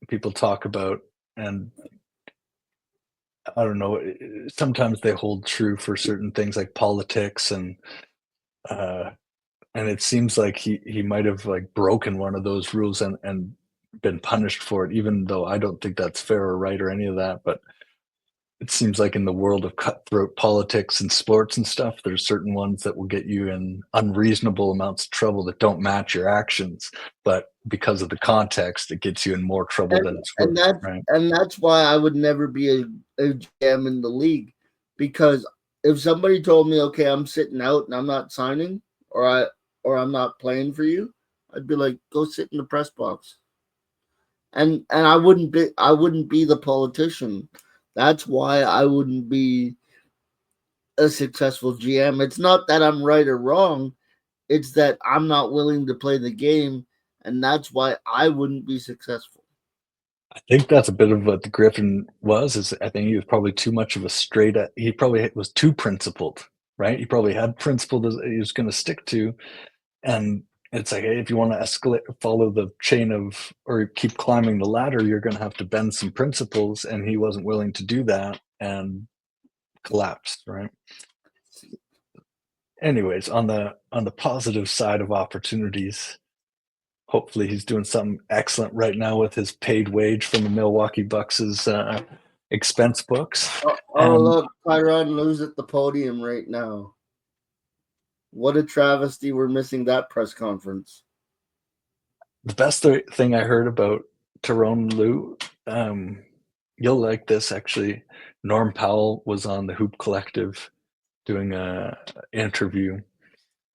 people talk about, and I don't know, sometimes they hold true for certain things like politics, and it seems like he might have like broken one of those rules and been punished for it, even though I don't think that's fair or right or any of that. But it seems like in the world of cutthroat politics and sports and stuff, there's certain ones that will get you in unreasonable amounts of trouble that don't match your actions. But because of the context, it gets you in more trouble than it's worth. And that's why I would never be a GM in the league. Because if somebody told me, okay, I'm sitting out and I'm not signing, or I'm not playing for you, I'd be like, go sit in the press box. And I wouldn't be the politician. That's why I wouldn't be a successful GM. It's not that I'm right or wrong. It's that I'm not willing to play the game, and that's why I wouldn't be successful. I think that's a bit of what the Griffin was. Is I think he was probably too much of a straight. He probably was too principled, right? He probably had principle that he was going to stick to, and it's like, hey, if you want to escalate, follow the chain of, or keep climbing the ladder, you're going to have to bend some principles, and he wasn't willing to do that and collapsed, right? Anyways, on the positive side of opportunities, hopefully he's doing something excellent right now with his paid wage from the Milwaukee Bucks' expense books. Oh, look, Tyronn lose at the podium right now. What a travesty! We're missing that press conference. The best thing I heard about Tyronn Lue, you'll like this actually. Norm Powell was on the Hoop Collective doing a interview,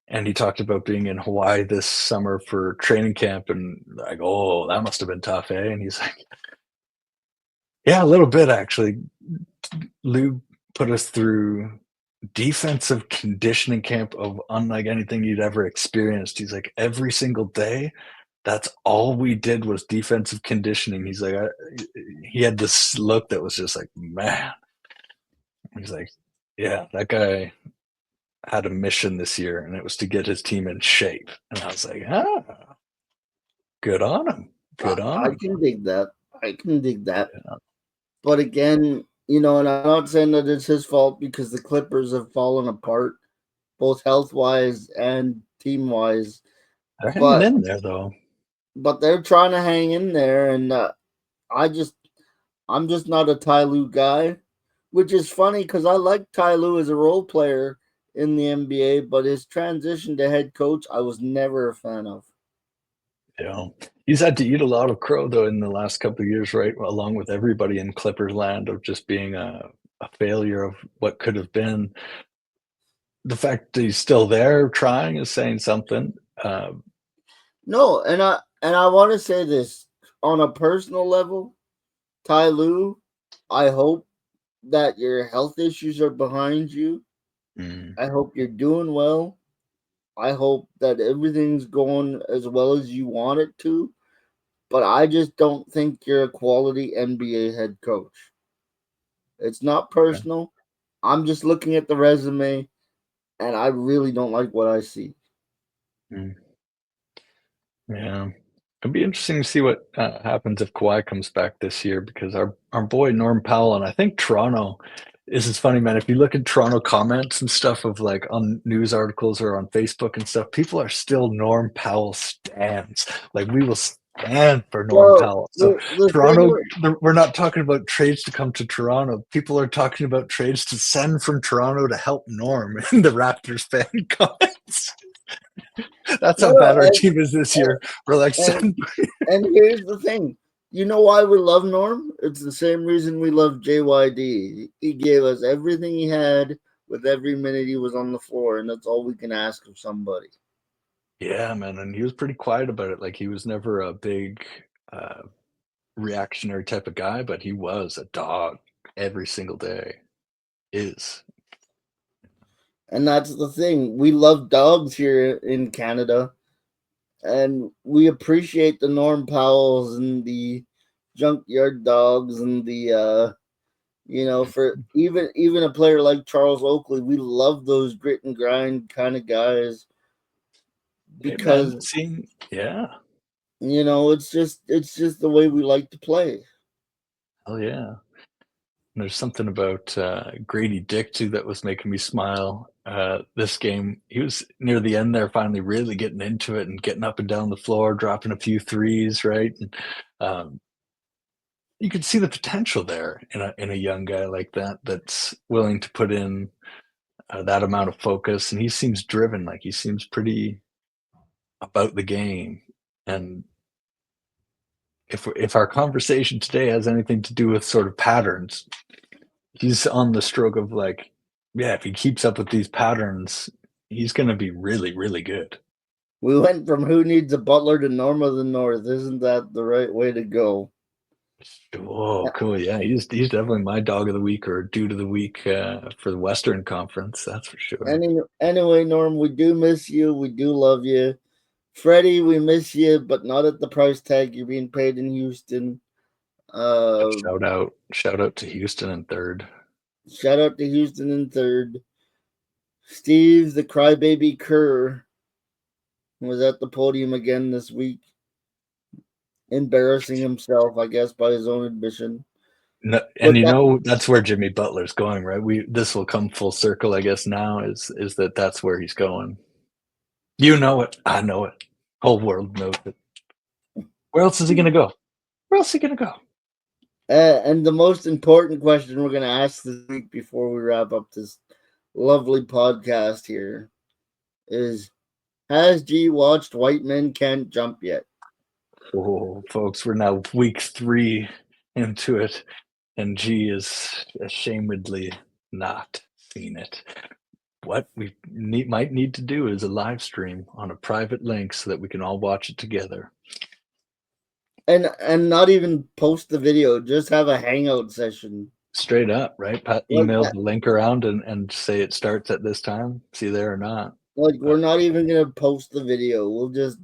and he talked about being in Hawaii this summer for training camp, and like, oh, that must have been tough, eh? And he's like, yeah, a little bit actually. Lou put us through defensive conditioning camp of unlike anything you'd ever experienced. He's like, every single day, that's all we did was defensive conditioning. He's like, he had this look that was just like, man. He's like, yeah, that guy had a mission this year, and it was to get his team in shape. And I was like, good on him. Good on him. I can dig that. I can dig that. Yeah. But again, and I'm not saying that it's his fault because the Clippers have fallen apart, both health-wise and team-wise. They're hanging in there, though. But they're trying to hang in there, and I'm just not a Ty Lue guy, which is funny because I like Ty Lue as a role player in the NBA, but his transition to head coach, I was never a fan of. Yeah, he's had to eat a lot of crow though in the last couple of years, right? Along with everybody in Clippers land of just being a failure of what could have been. The fact that he's still there trying is saying something. No, and I want to say this on a personal level, Ty Lue, I hope that your health issues are behind you. I hope you're doing well. I hope that everything's going as well as you want it to. But I just don't think you're a quality NBA head coach. It's not personal. Okay. I'm just looking at the resume, and I really don't like what I see. Yeah. It'll be interesting to see what happens if Kawhi comes back this year, because our boy Norm Powell, and I think Toronto, this is funny, man. If you look at Toronto comments and stuff of like on news articles or on Facebook and stuff, people are still Norm Powell stans. Like, we will stand for Norm Powell. So Toronto, we're not talking about trades to come to Toronto. People are talking about trades to send from Toronto to help Norm in the Raptors fan comments. That's how bad our team is this year. We're like, and here's the thing. You know why we love Norm? It's the same reason we love JYD. He gave us everything he had with every minute he was on the floor, and that's all we can ask of somebody. Yeah, man, and he was pretty quiet about it. Like, he was never a big reactionary type of guy, but he was a dog every single day. And that's the thing. We love dogs here in Canada. And we appreciate the Norm Powells and the junkyard dogs and the for even a player like Charles Oakley, we love those grit and grind kind of guys because it's just the way we like to play. Oh yeah. And there's something about Grady Dick too that was making me smile this game. He was near the end there, finally really getting into it and getting up and down the floor, dropping a few threes, right? And you could see the potential there in a young guy like that that's willing to put in that amount of focus. And he seems driven, like he seems pretty about the game. And if our conversation today has anything to do with sort of patterns, he's on the stroke of like, yeah, if he keeps up with these patterns, he's going to be really, really good. We went from who needs a Butler to Norm of the North. Isn't that the right way to go? Oh, cool. Yeah, he's definitely my dog of the week or dude of the week for the Western Conference. That's for sure. Anyway, Norm, we do miss you. We do love you. Freddie, we miss you, but not at the price tag you're being paid in Houston. Shout out to Houston in third. Shout out to Houston in third. Steve, the crybaby Kerr, was at the podium again this week, embarrassing himself, I guess, by his own admission. No, and that's where Jimmy Butler's going, right? This will come full circle, I guess. Now is that's where he's going. You know it, I know it, whole world knows it. Where else is he going to go? Where else is he going to go? And the most important question we're going to ask this week before we wrap up this lovely podcast here is, has G watched White Men Can't Jump yet? Oh, folks, we're now week 3 into it, and G is ashamedly not seen it. What we might need to do is a live stream on a private link so that we can all watch it together. And not even post the video, just have a hangout session. Straight up, right? Pat emailed the link around and say it starts at this time. See there or not. Like, we're not even going to post the video. We'll just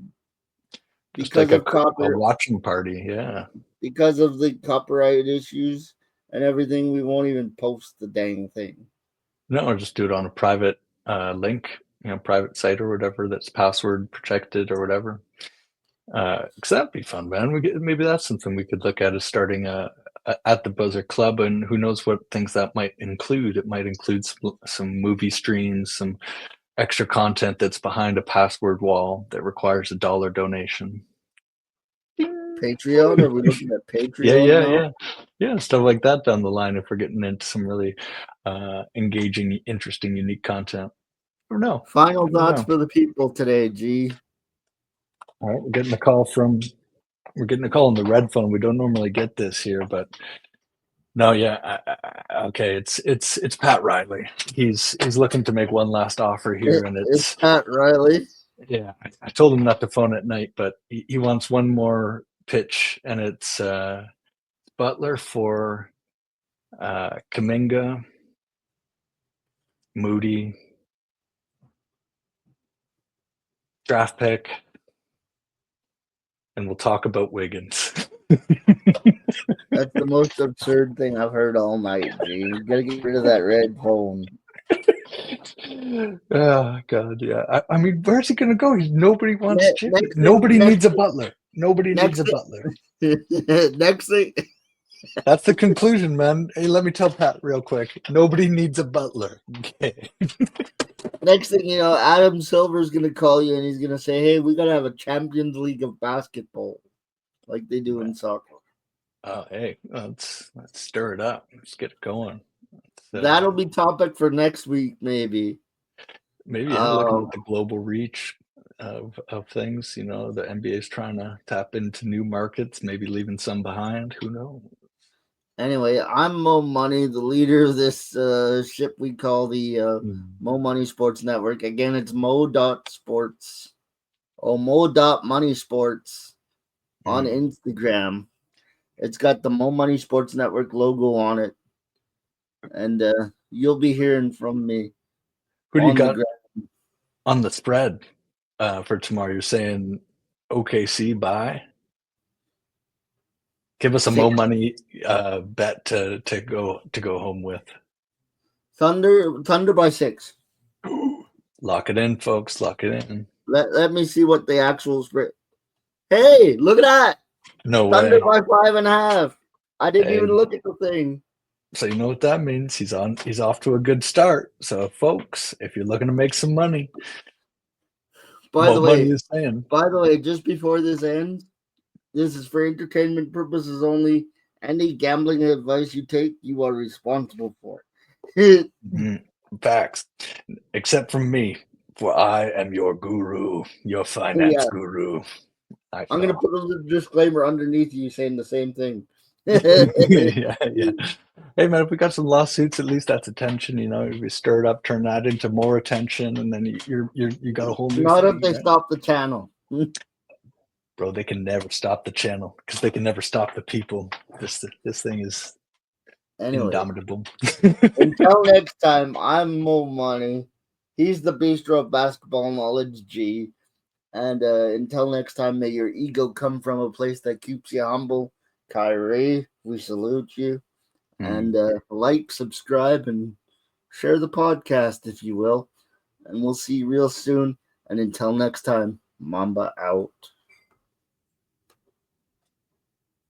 because like of a watching party, yeah. Because of the copyright issues and everything, we won't even post the dang thing. No, or just do it on a private link, private site or whatever that's password protected or whatever. Because that'd be fun, man. Maybe that's something we could look at as starting at the Buzzer Club, and who knows what things that might include. It might include some movie streams, some extra content that's behind a password wall that requires $1 donation. Patreon? Are we looking at Patreon? Yeah, stuff like that down the line if we're getting into some really engaging, interesting, unique content. Or no. Final thoughts for the people today, G. All right, we're getting a call on the red phone. We don't normally get this here, but no, yeah, okay. It's Pat Riley. He's looking to make one last offer here, and it's Pat Riley. Yeah, I told him not to phone at night, but he wants one more pitch, and it's Butler for Kuminga, Moody, draft pick, and we'll talk about Wiggins. That's the most absurd thing I've heard all night, G. You gotta get rid of that red phone. Oh God, yeah. I mean, where's he gonna go? Nobody wants Jimmy. Nobody needs a Butler. Nobody needs a Butler. Next thing. That's the conclusion, man. Hey, let me tell Pat real quick. Nobody needs a Butler. Okay. Next thing you know, Adam Silver's gonna call you and he's gonna say, "Hey, we gotta have a Champions League of basketball, like they do in soccer." Oh, hey, let's stir it up. Let's get it going. That'll be topic for next week, maybe. Maybe looking at the global reach of things. The NBA is trying to tap into new markets, maybe leaving some behind. Who knows? Anyway, I'm Mo Money, the leader of this ship we call the Mo Money Sports Network. Again, it's mo.sports or mo.moneysports on Instagram. It's got the Mo Money Sports Network logo on it. And you'll be hearing from me. Who do you got on the spread for tomorrow? You're saying OKC buy? Give us a Mo Money bet to go home with. Thunder by 6. Lock it in, folks. Lock it in. Let me see what the actual spread. Hey, look at that! No Thunder way. by 5.5. I didn't even look at the thing. So you know what that means? He's off to a good start. So folks, if you're looking to make some money, by the way, just before this ends, this is for entertainment purposes only. Any gambling advice you take, you are responsible for. Facts. Except from me, for I am your guru, your finance guru. I'm going to put a little disclaimer underneath you saying the same thing. Yeah. Hey man, if we got some lawsuits, at least that's attention. If we stir it up, turn that into more attention, and then you got a whole new Not thing. if they stop the channel. Bro, they can never stop the channel because they can never stop the people. This thing is Anyway, indomitable. until next time, I'm Mo Money. He's the Bistro of Basketball Knowledge G. And until next time, may your ego come from a place that keeps you humble. Kyrie, we salute you. And like, subscribe, and share the podcast, if you will. And we'll see you real soon. And until next time, Mamba out.